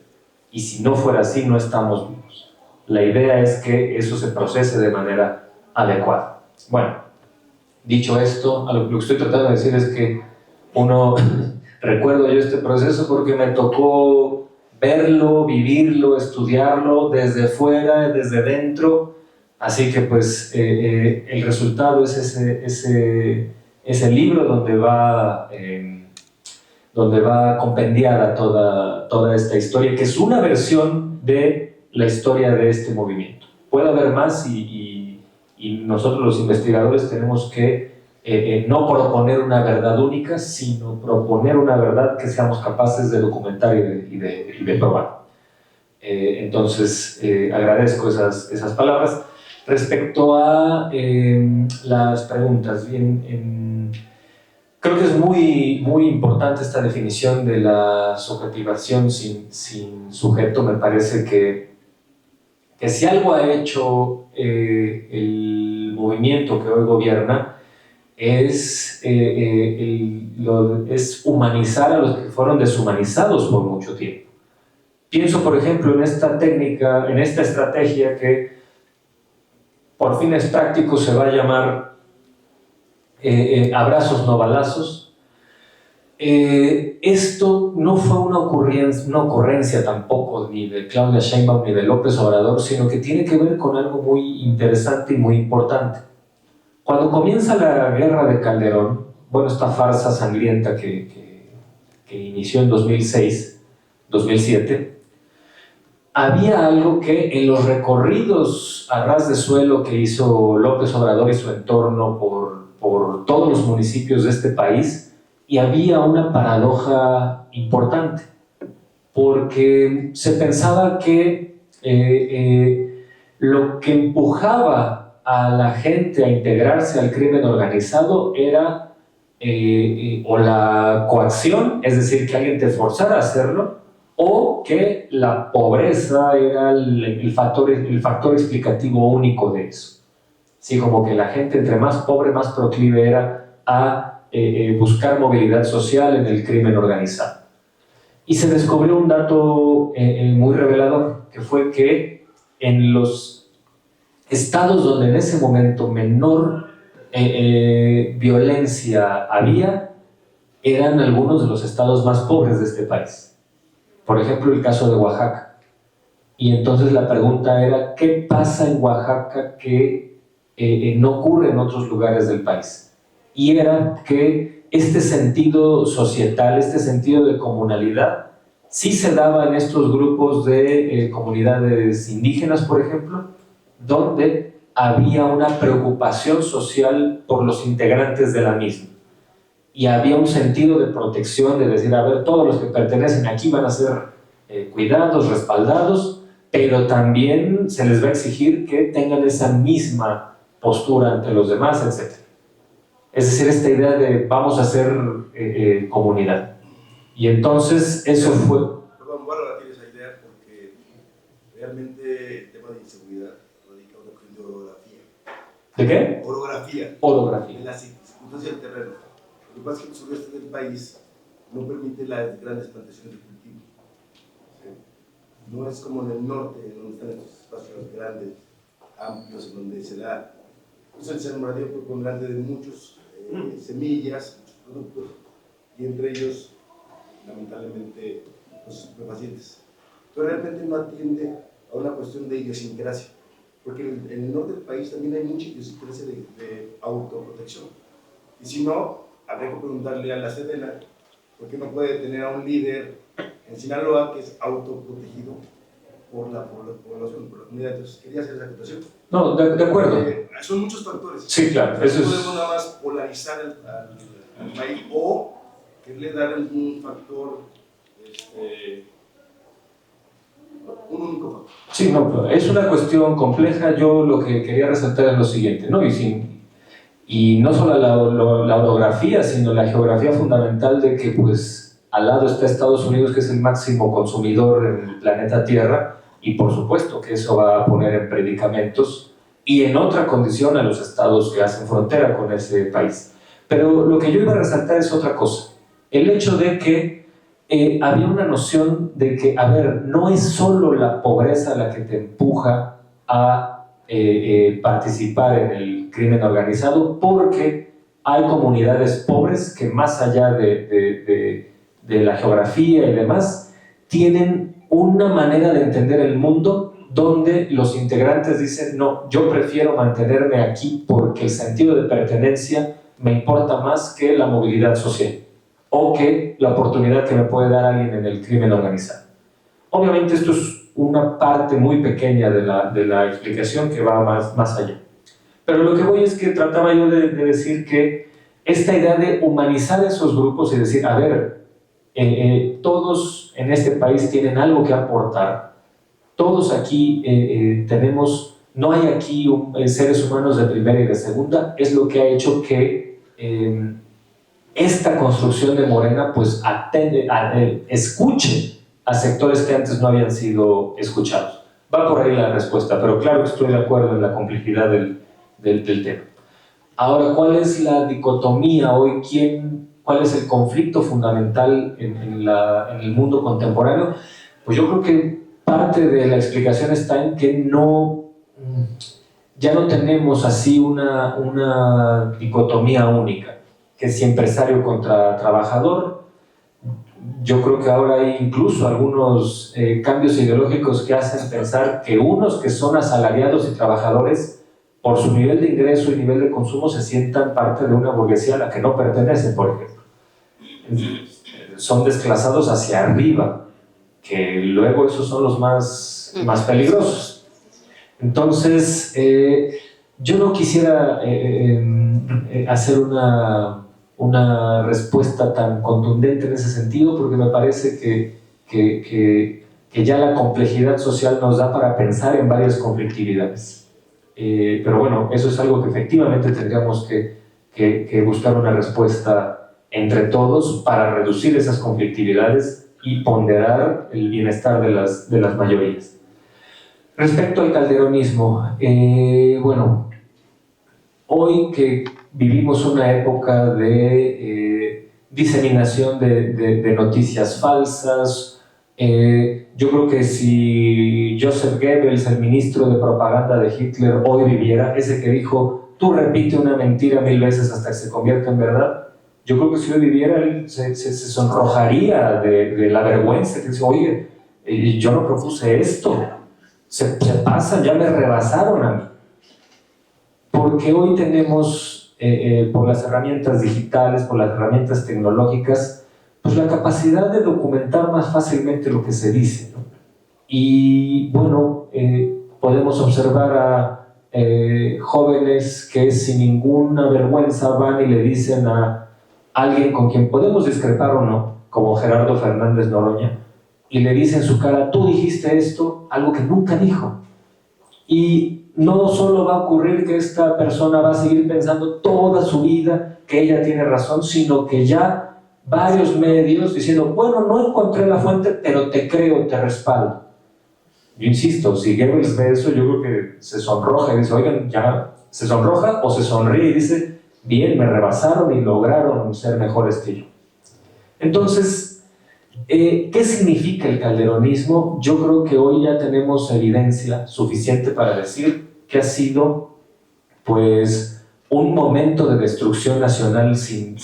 Y si no fuera así, no estamos vivos. La idea es que eso se procese de manera adecuada. Bueno, dicho esto, lo que estoy tratando de decir es que recuerdo yo este proceso porque me tocó verlo, vivirlo, estudiarlo desde fuera, desde dentro, así que pues el resultado es ese libro donde va compendiada toda esta historia, que es una versión de la historia de este movimiento. Puede haber más y nosotros los investigadores tenemos que no proponer una verdad única, sino proponer una verdad que seamos capaces de documentar y de probar. Entonces, agradezco esas palabras. Respecto a las preguntas, bien, creo que es muy importante esta definición de la subjetivación sin sujeto. Me parece que si algo ha hecho el movimiento que hoy gobierna es humanizar a los que fueron deshumanizados por mucho tiempo. Pienso, por ejemplo, en esta técnica, en esta estrategia que por fines prácticos se va a llamar abrazos no balazos. Esto no fue una ocurrencia tampoco ni de Claudia Sheinbaum ni de López Obrador, sino que tiene que ver con algo muy interesante y muy importante. Cuando comienza la guerra de Calderón, bueno, esta farsa sangrienta que inició en 2006, 2007, había algo que en los recorridos a ras de suelo que hizo López Obrador y su entorno por todos los municipios de este país, y había una paradoja importante, porque se pensaba que lo que empujaba a la gente a integrarse al crimen organizado era o la coacción, es decir, que alguien te forzara a hacerlo, o que la pobreza era el factor explicativo único de eso. Sí, como que la gente entre más pobre, más proclive era a buscar movilidad social en el crimen organizado. Y se descubrió un dato muy revelador, que fue que en los estados donde en ese momento menor violencia había, eran algunos de los estados más pobres de este país. Por ejemplo, el caso de Oaxaca. Y entonces la pregunta era, ¿qué pasa en Oaxaca que no ocurre en otros lugares del país? Y era que este sentido societal, este sentido de comunalidad, sí se daba en estos grupos de comunidades indígenas, por ejemplo, donde había una preocupación social por los integrantes de la misma. Y había un sentido de protección, de decir, a ver, todos los que pertenecen aquí van a ser cuidados, respaldados, pero también se les va a exigir que tengan esa misma postura ante los demás, etc. Es decir, esta idea de vamos a ser comunidad. Y entonces eso fue... Perdón, voy a rebatir esa idea porque realmente el tema de inseguridad radica en una cuestión de orografía. ¿De qué? Orografía. Orografía. En la circunstancia del terreno. Lo que pasa es que el sureste del país no permite las grandes plantaciones de cultivo. ¿Sí? No es como en el norte, donde están estos espacios grandes, amplios, en donde se da pues, el sembradío preponderante de muchos semillas, muchos productos, y entre ellos, lamentablemente, los estupefacientes. Pero realmente no atiende a una cuestión de idiosincrasia, porque en el norte del país también hay mucha idiosincrasia de autoprotección. Y si no, habría que preguntarle a la Sedena por qué no puede tener a un líder en Sinaloa que es autoprotegido por la población, por la comunidad. Entonces, quería hacer esa acotación. No, de acuerdo. Son muchos factores. Sí, claro. No podemos nada más polarizar al país o quererle dar un factor Sí, no, es una cuestión compleja. Yo lo que quería resaltar es lo siguiente, ¿no? Y no solo la orografía, sino la geografía fundamental de que, pues, al lado está Estados Unidos, que es el máximo consumidor en el planeta Tierra, y por supuesto que eso va a poner en predicamentos y en otra condición a los estados que hacen frontera con ese país. Pero lo que yo iba a resaltar es otra cosa. El hecho de que había una noción de que, a ver, no es solo la pobreza la que te empuja a participar en el crimen organizado, porque hay comunidades pobres que, más allá de la geografía y demás, tienen una manera de entender el mundo donde los integrantes dicen: no, yo prefiero mantenerme aquí porque el sentido de pertenencia me importa más que la movilidad social o que la oportunidad que me puede dar alguien en el crimen organizado. Obviamente esto es una parte muy pequeña de la explicación que va más allá. Pero lo que voy es que trataba yo de decir que esta idea de humanizar esos grupos y decir: a ver, todos en este país tienen algo que aportar, todos aquí tenemos, no hay aquí seres humanos de primera y de segunda, es lo que ha hecho que esta construcción de Morena pues escuche a sectores que antes no habían sido escuchados. Va por ahí la respuesta, pero claro que estoy de acuerdo en la complejidad del tema. Ahora, ¿cuál es la dicotomía hoy? ¿Cuál es el conflicto fundamental en el mundo contemporáneo? Pues yo creo que parte de la explicación está en que ya no tenemos así una dicotomía única, que si empresario contra trabajador. Yo creo que ahora hay incluso algunos cambios ideológicos que hacen pensar que unos que son asalariados y trabajadores, por su nivel de ingreso y nivel de consumo, se sientan parte de una burguesía a la que no pertenecen, por ejemplo. Son desclasados hacia arriba, que luego esos son los más peligrosos. Entonces, yo no quisiera hacer una respuesta tan contundente en ese sentido, porque me parece que ya la complejidad social nos da para pensar en varias conflictividades. Pero bueno, eso es algo que efectivamente tendríamos que buscar una respuesta entre todos para reducir esas conflictividades y ponderar el bienestar de las mayorías. Respecto al calderonismo, bueno, hoy que vivimos una época de diseminación de noticias falsas, yo creo que si Joseph Goebbels, el ministro de propaganda de Hitler, hoy viviera, ese que dijo: tú repite una mentira 1000 veces hasta que se convierta en verdad, yo creo que si hoy viviera, él se sonrojaría de la vergüenza, que dice: oye, yo no propuse esto, se pasan, ya me rebasaron a mí. Porque hoy tenemos, por las herramientas digitales, por las herramientas tecnológicas, pues la capacidad de documentar más fácilmente lo que se dice, ¿no? Y bueno, podemos observar a jóvenes que sin ninguna vergüenza van y le dicen a alguien con quien podemos discrepar o no, como Gerardo Fernández Noroña, y le dicen en su cara: tú dijiste esto, algo que nunca dijo. Y no solo va a ocurrir que esta persona va a seguir pensando toda su vida que ella tiene razón, sino que ya varios medios diciendo: bueno, no encontré la fuente, pero te creo, te respaldo. Yo insisto, si Goebbels ve eso, yo creo que se sonroja y dice: oigan, ya, se sonroja o se sonríe y dice: bien, me rebasaron y lograron ser mejores que yo. Entonces, ¿qué significa el calderonismo? Yo creo que hoy ya tenemos evidencia suficiente para decir que ha sido, pues, un momento de destrucción nacional sin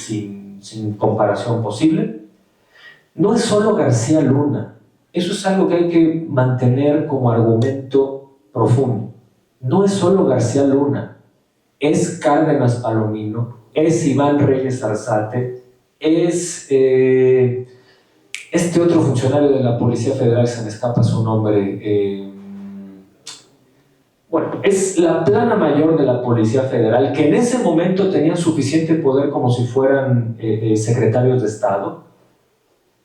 comparación posible. No es solo García Luna, eso es algo que hay que mantener como argumento profundo. No es solo García Luna, es Cárdenas Palomino, es Iván Reyes Arzate, es este otro funcionario de la Policía Federal, se me escapa su nombre, bueno, es la plana mayor de la Policía Federal, que en ese momento tenían suficiente poder como si fueran secretarios de Estado,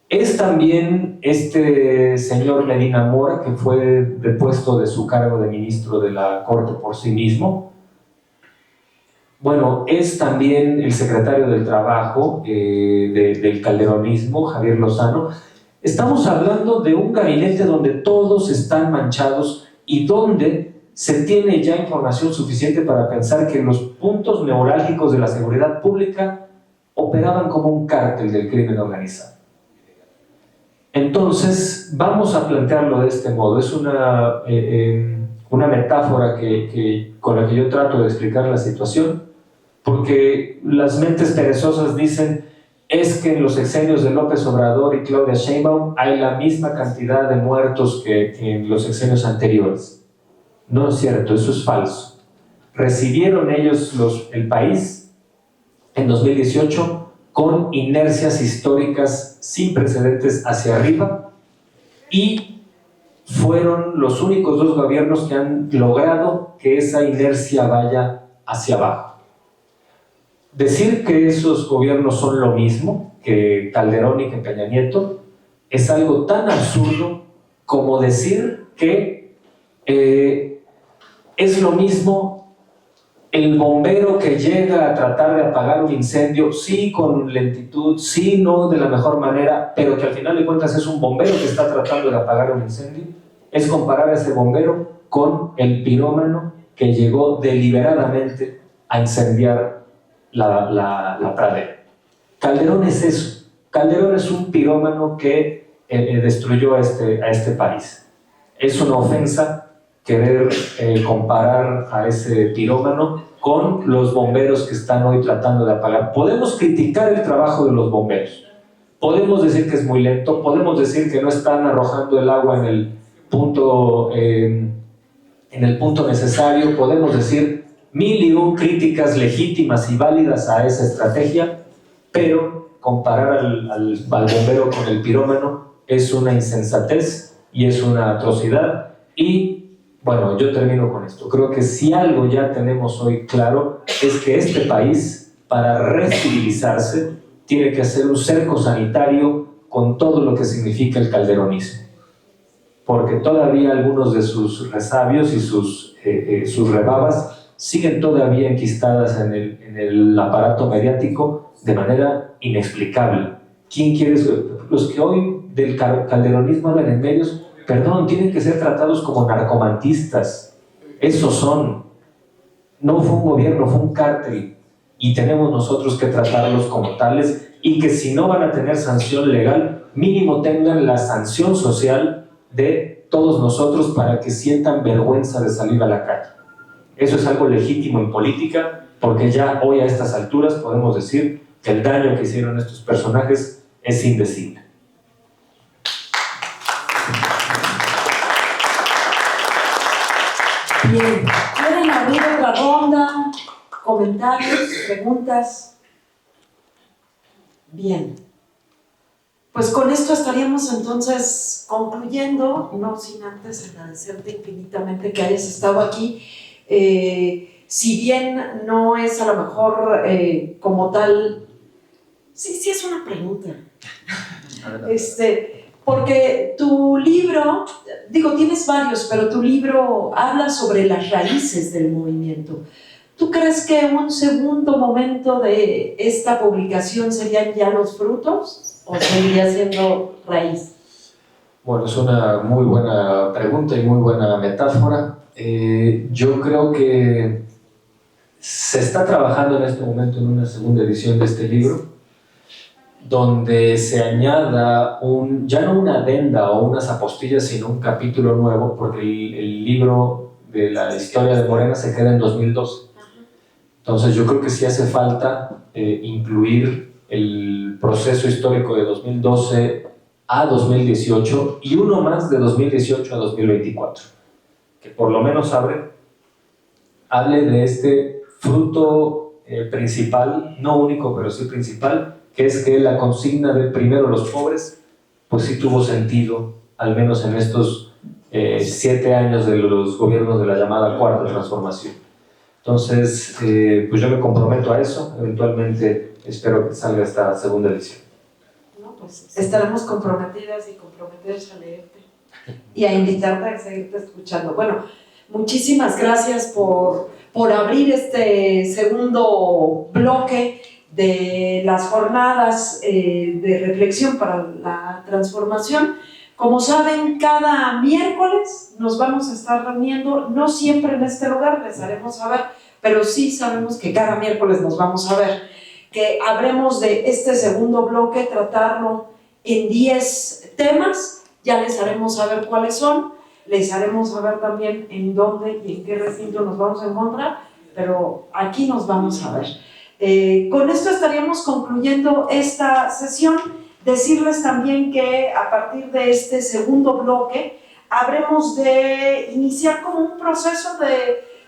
Es también este señor Medina Mora, que fue depuesto de su cargo de ministro de la Corte por sí mismo. Bueno, es también el secretario del Trabajo del calderonismo, Javier Lozano. Estamos hablando de un gabinete donde todos están manchados y donde se tiene ya información suficiente para pensar que los puntos neurálgicos de la seguridad pública operaban como un cártel del crimen organizado. Entonces, vamos a plantearlo de este modo. Es una metáfora con la que yo trato de explicar la situación, porque las mentes perezosas dicen es que en los sexenios de López Obrador y Claudia Sheinbaum hay la misma cantidad de muertos que en los sexenios anteriores. No es cierto, eso es falso. Recibieron ellos el país en 2018 con inercias históricas sin precedentes hacia arriba y fueron los únicos dos gobiernos que han logrado que esa inercia vaya hacia abajo. Decir que esos gobiernos son lo mismo que Calderón y que Peña Nieto es algo tan absurdo como decir que es lo mismo el bombero que llega a tratar de apagar un incendio, sí con lentitud, sí no de la mejor manera, pero que al final de cuentas es un bombero que está tratando de apagar un incendio. Es comparar a ese bombero con el pirómano que llegó deliberadamente a incendiar la pradera. Calderón es eso. Calderón es un pirómano que destruyó a este país. Es una ofensa querer comparar a ese pirómano con los bomberos que están hoy tratando de apagar. Podemos criticar el trabajo de los bomberos, podemos decir que es muy lento, podemos decir que no están arrojando el agua en el punto necesario, podemos decir 1001 críticas legítimas y válidas a esa estrategia, pero comparar al bombero con el pirómano es una insensatez y es una atrocidad. Y bueno, yo termino con esto. Creo que si algo ya tenemos hoy claro es que este país, para recivilizarse, tiene que hacer un cerco sanitario con todo lo que significa el calderonismo, porque todavía algunos de sus resabios y sus rebabas siguen todavía enquistadas en el aparato mediático de manera inexplicable. ¿Quién quiere eso? Los que hoy del calderonismo hablan en medios, perdón, tienen que ser tratados como narcomantistas. Esos son. No fue un gobierno, fue un cártel. Y tenemos nosotros que tratarlos como tales, y que si no van a tener sanción legal, mínimo tengan la sanción social de todos nosotros para que sientan vergüenza de salir a la calle. Eso es algo legítimo en política, porque ya hoy a estas alturas podemos decir que el daño que hicieron estos personajes es indecible. Bien, ¿quieren abrir otra ronda? ¿Comentarios? ¿Preguntas? Bien. Pues con esto estaríamos entonces concluyendo, no sin antes agradecerte infinitamente que hayas estado aquí. Si bien no es a lo mejor como tal, sí es una pregunta. Porque tu libro, digo, tienes varios, pero tu libro habla sobre las raíces del movimiento. ¿Tú crees que un segundo momento de esta publicación serían ya los frutos o seguiría siendo raíz? Bueno, es una muy buena pregunta y muy buena metáfora. Yo creo que se está trabajando en este momento en una segunda edición de este libro, donde se añada ya no una adenda o unas apostillas, sino un capítulo nuevo, porque el libro de la historia de Morena se queda en 2012. Entonces yo creo que sí hace falta incluir el proceso histórico de 2012 a 2018 y uno más de 2018 a 2024, que por lo menos hable de este fruto principal, no único, pero sí principal, que es que la consigna de primero los pobres, pues sí tuvo sentido, al menos en estos 7 años de los gobiernos de la llamada Cuarta Transformación. Entonces, pues yo me comprometo a eso, eventualmente espero que salga esta segunda edición. ¿No? pues estaremos comprometidas y comprometidas a leerte y a invitarte a seguirte escuchando. Bueno, muchísimas gracias por abrir este segundo bloque de las jornadas de reflexión para la transformación. Como saben, cada miércoles nos vamos a estar reuniendo, no siempre en este lugar, les haremos saber, pero sí sabemos que cada miércoles nos vamos a ver, que habremos de este segundo bloque, tratarlo en 10 temas, ya les haremos saber cuáles son, les haremos saber también en dónde y en qué recinto nos vamos a encontrar, pero aquí nos vamos a ver. Con esto estaríamos concluyendo esta sesión. Decirles también que a partir de este segundo bloque habremos de iniciar como un proceso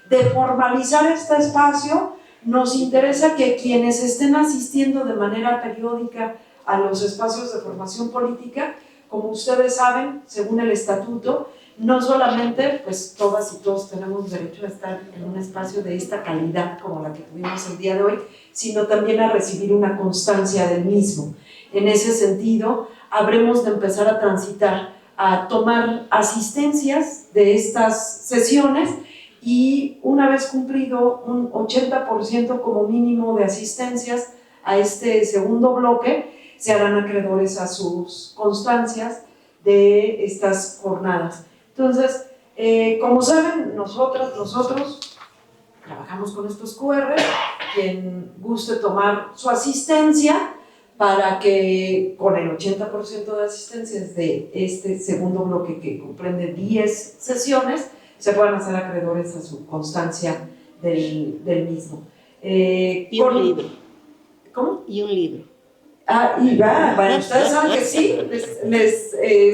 de formalizar este espacio. Nos interesa que quienes estén asistiendo de manera periódica a los espacios de formación política, como ustedes saben, según el estatuto, no solamente pues todas y todos tenemos derecho a estar en un espacio de esta calidad como la que tuvimos el día de hoy, sino también a recibir una constancia del mismo. En ese sentido, habremos de empezar a transitar, a tomar asistencias de estas sesiones y una vez cumplido un 80% como mínimo de asistencias a este segundo bloque, se harán acreedores a sus constancias de estas jornadas. Entonces, como saben, nosotros trabajamos con estos QR, quien guste tomar su asistencia para que con el 80% de asistencias de este segundo bloque que comprende 10 sesiones, se puedan hacer acreedores a su constancia del mismo. Y un libro. ¿Cómo? Y un libro. Y bueno, ustedes saben que sí,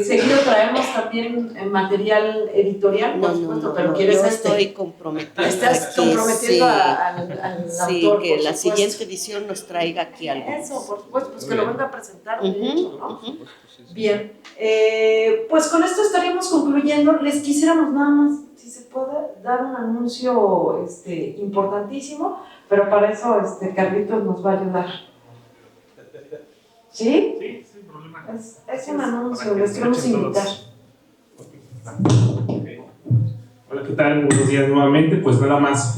seguido traemos también material editorial, por supuesto, pero quieres yo estoy comprometida. Estás comprometiendo al autor, que la siguiente edición nos traiga aquí algo. Eso, por supuesto, pues que lo venga a presentar, de hecho, ¿no? Bien, pues con esto estaríamos concluyendo. Les quisiéramos nada más, si se puede, dar un anuncio importantísimo, pero para eso Carlitos nos va a ayudar. ¿Sí? Sí, sin problema. Es un anuncio, les queremos invitar. Hola, ¿qué tal? Buenos días nuevamente. Pues nada más,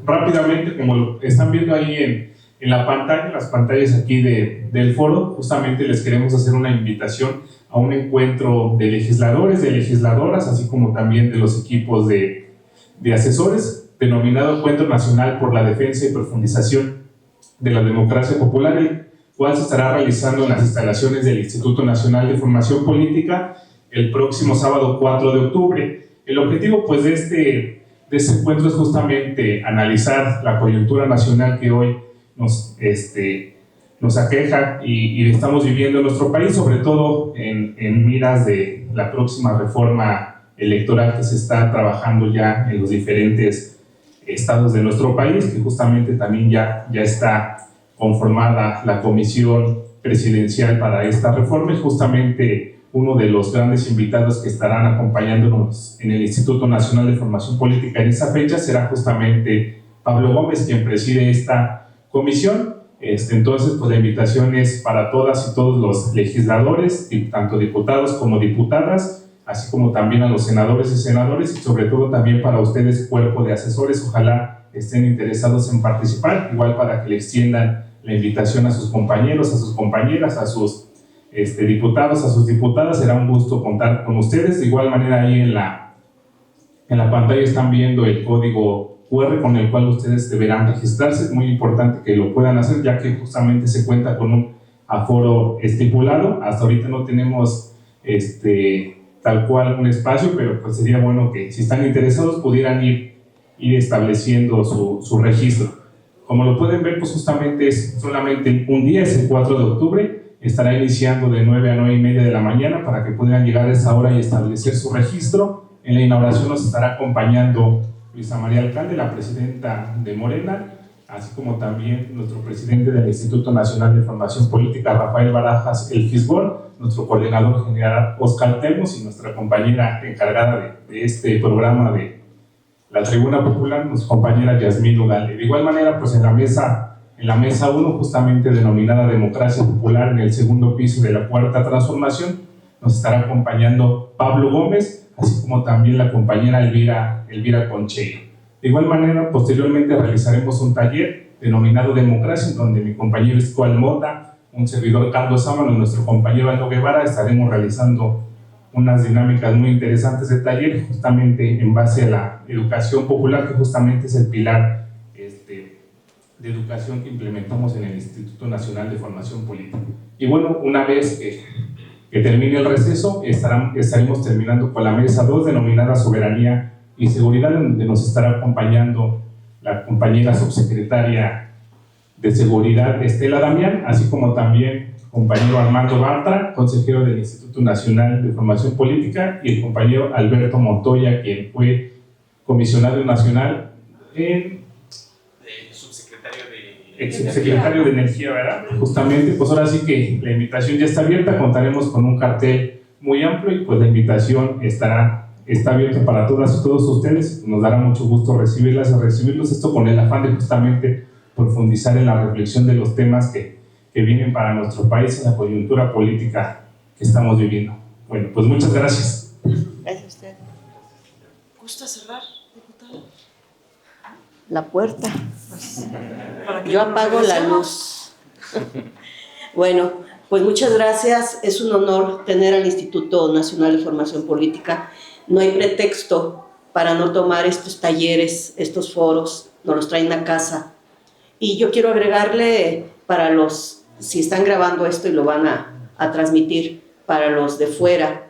rápidamente, como lo están viendo ahí en la pantalla, las pantallas aquí del foro, justamente les queremos hacer una invitación a un encuentro de legisladores, de legisladoras, así como también de los equipos de asesores, denominado Encuentro Nacional por la Defensa y Profundización de la Democracia Popular, el cual se estará realizando en las instalaciones del Instituto Nacional de Formación Política el próximo sábado 4 de octubre. El objetivo pues, de este encuentro es justamente analizar la coyuntura nacional que hoy nos aqueja y estamos viviendo en nuestro país, sobre todo en miras de la próxima reforma electoral que se está trabajando ya en los diferentes estados de nuestro país, que justamente también ya está conformada la comisión presidencial para esta reforma, y justamente uno de los grandes invitados que estarán acompañándonos en el Instituto Nacional de Formación Política en esa fecha será justamente Pablo Gómez, quien preside esta comisión. Entonces, pues la invitación es para todas y todos los legisladores, tanto diputados como diputadas, así como también a los senadores y senadoras, y sobre todo también para ustedes, cuerpo de asesores, ojalá estén interesados en participar, igual para que le extiendan la invitación a sus compañeros, a sus compañeras, a sus diputados, a sus diputadas. Será un gusto contar con ustedes. De igual manera, ahí en la pantalla están viendo el código QR con el cual ustedes deberán registrarse. Es muy importante que lo puedan hacer, ya que justamente se cuenta con un aforo estipulado. Hasta ahorita no tenemos tal cual un espacio, pero pues sería bueno que si están interesados pudieran ir estableciendo su registro. Como lo pueden ver, pues justamente es solamente un día, es el 4 de octubre, estará iniciando de 9 a 9 y media de la mañana para que puedan llegar a esa hora y establecer su registro. En la inauguración nos estará acompañando Luisa María Alcalde, la presidenta de Morena, así como también nuestro presidente del Instituto Nacional de Formación Política, Rafael Barajas El Fisgón, nuestro coordinador general Oscar Temos y nuestra compañera encargada de este programa de la Tribuna Popular, nuestra compañera Yasmín Ugalde. De igual manera, pues en la mesa en la mesa 1, justamente denominada Democracia Popular, en el segundo piso de la Cuarta Transformación. Nos estará acompañando Pablo Gómez, así como también la compañera Elvira Concheiro. De igual manera, posteriormente realizaremos un taller denominado Democracia, en donde mi compañero Escual Mota, un servidor Carlos Sámano y nuestro compañero Aldo Guevara estaremos realizando unas dinámicas muy interesantes de taller, justamente en base a la educación popular, que justamente es el pilar de educación que implementamos en el Instituto Nacional de Formación Política. Y bueno, una vez que termine el receso, estaremos terminando con la mesa 2, denominada Soberanía y Seguridad, donde nos estará acompañando la compañera subsecretaria de Seguridad, Estela Damián, así como también el compañero Armando Bartra, consejero del Instituto Nacional de Formación Política, y el compañero Alberto Montoya, quien fue comisionado nacional subsecretario de Energía, ¿verdad? Justamente, pues ahora sí que la invitación ya está abierta, contaremos con un cartel muy amplio y pues la invitación está abierta para todas y todos ustedes. Nos dará mucho gusto recibirlos, esto con el afán de justamente profundizar en la reflexión de los temas que vienen para nuestro país en la coyuntura política que estamos viviendo. Bueno, pues muchas gracias. Gracias a usted. ¿Gusta cerrar, diputada? La puerta. Pues, para que Yo nos apago la regresemos. luz. Bueno, pues muchas gracias. Es un honor tener al Instituto Nacional de Formación Política. No hay pretexto para no tomar estos talleres, estos foros, nos los traen a casa. Y yo quiero agregarle para los, si están grabando esto y lo van a transmitir, para los de fuera,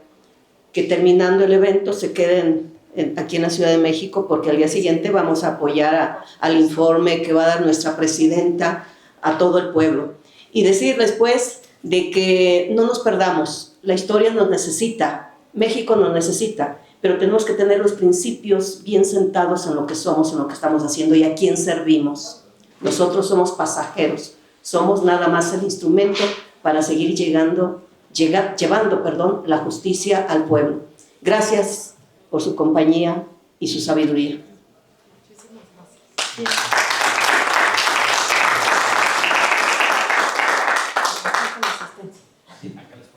que terminando el evento se queden aquí en la Ciudad de México, porque al día siguiente vamos a apoyar al informe que va a dar nuestra presidenta a todo el pueblo. Y decirles pues de que no nos perdamos, la historia nos necesita, México nos necesita, pero tenemos que tener los principios bien sentados en lo que somos, en lo que estamos haciendo y a quién servimos. Nosotros somos pasajeros, somos nada más el instrumento para seguir llevando la justicia al pueblo. Gracias por su compañía y su sabiduría. Muchísimas gracias.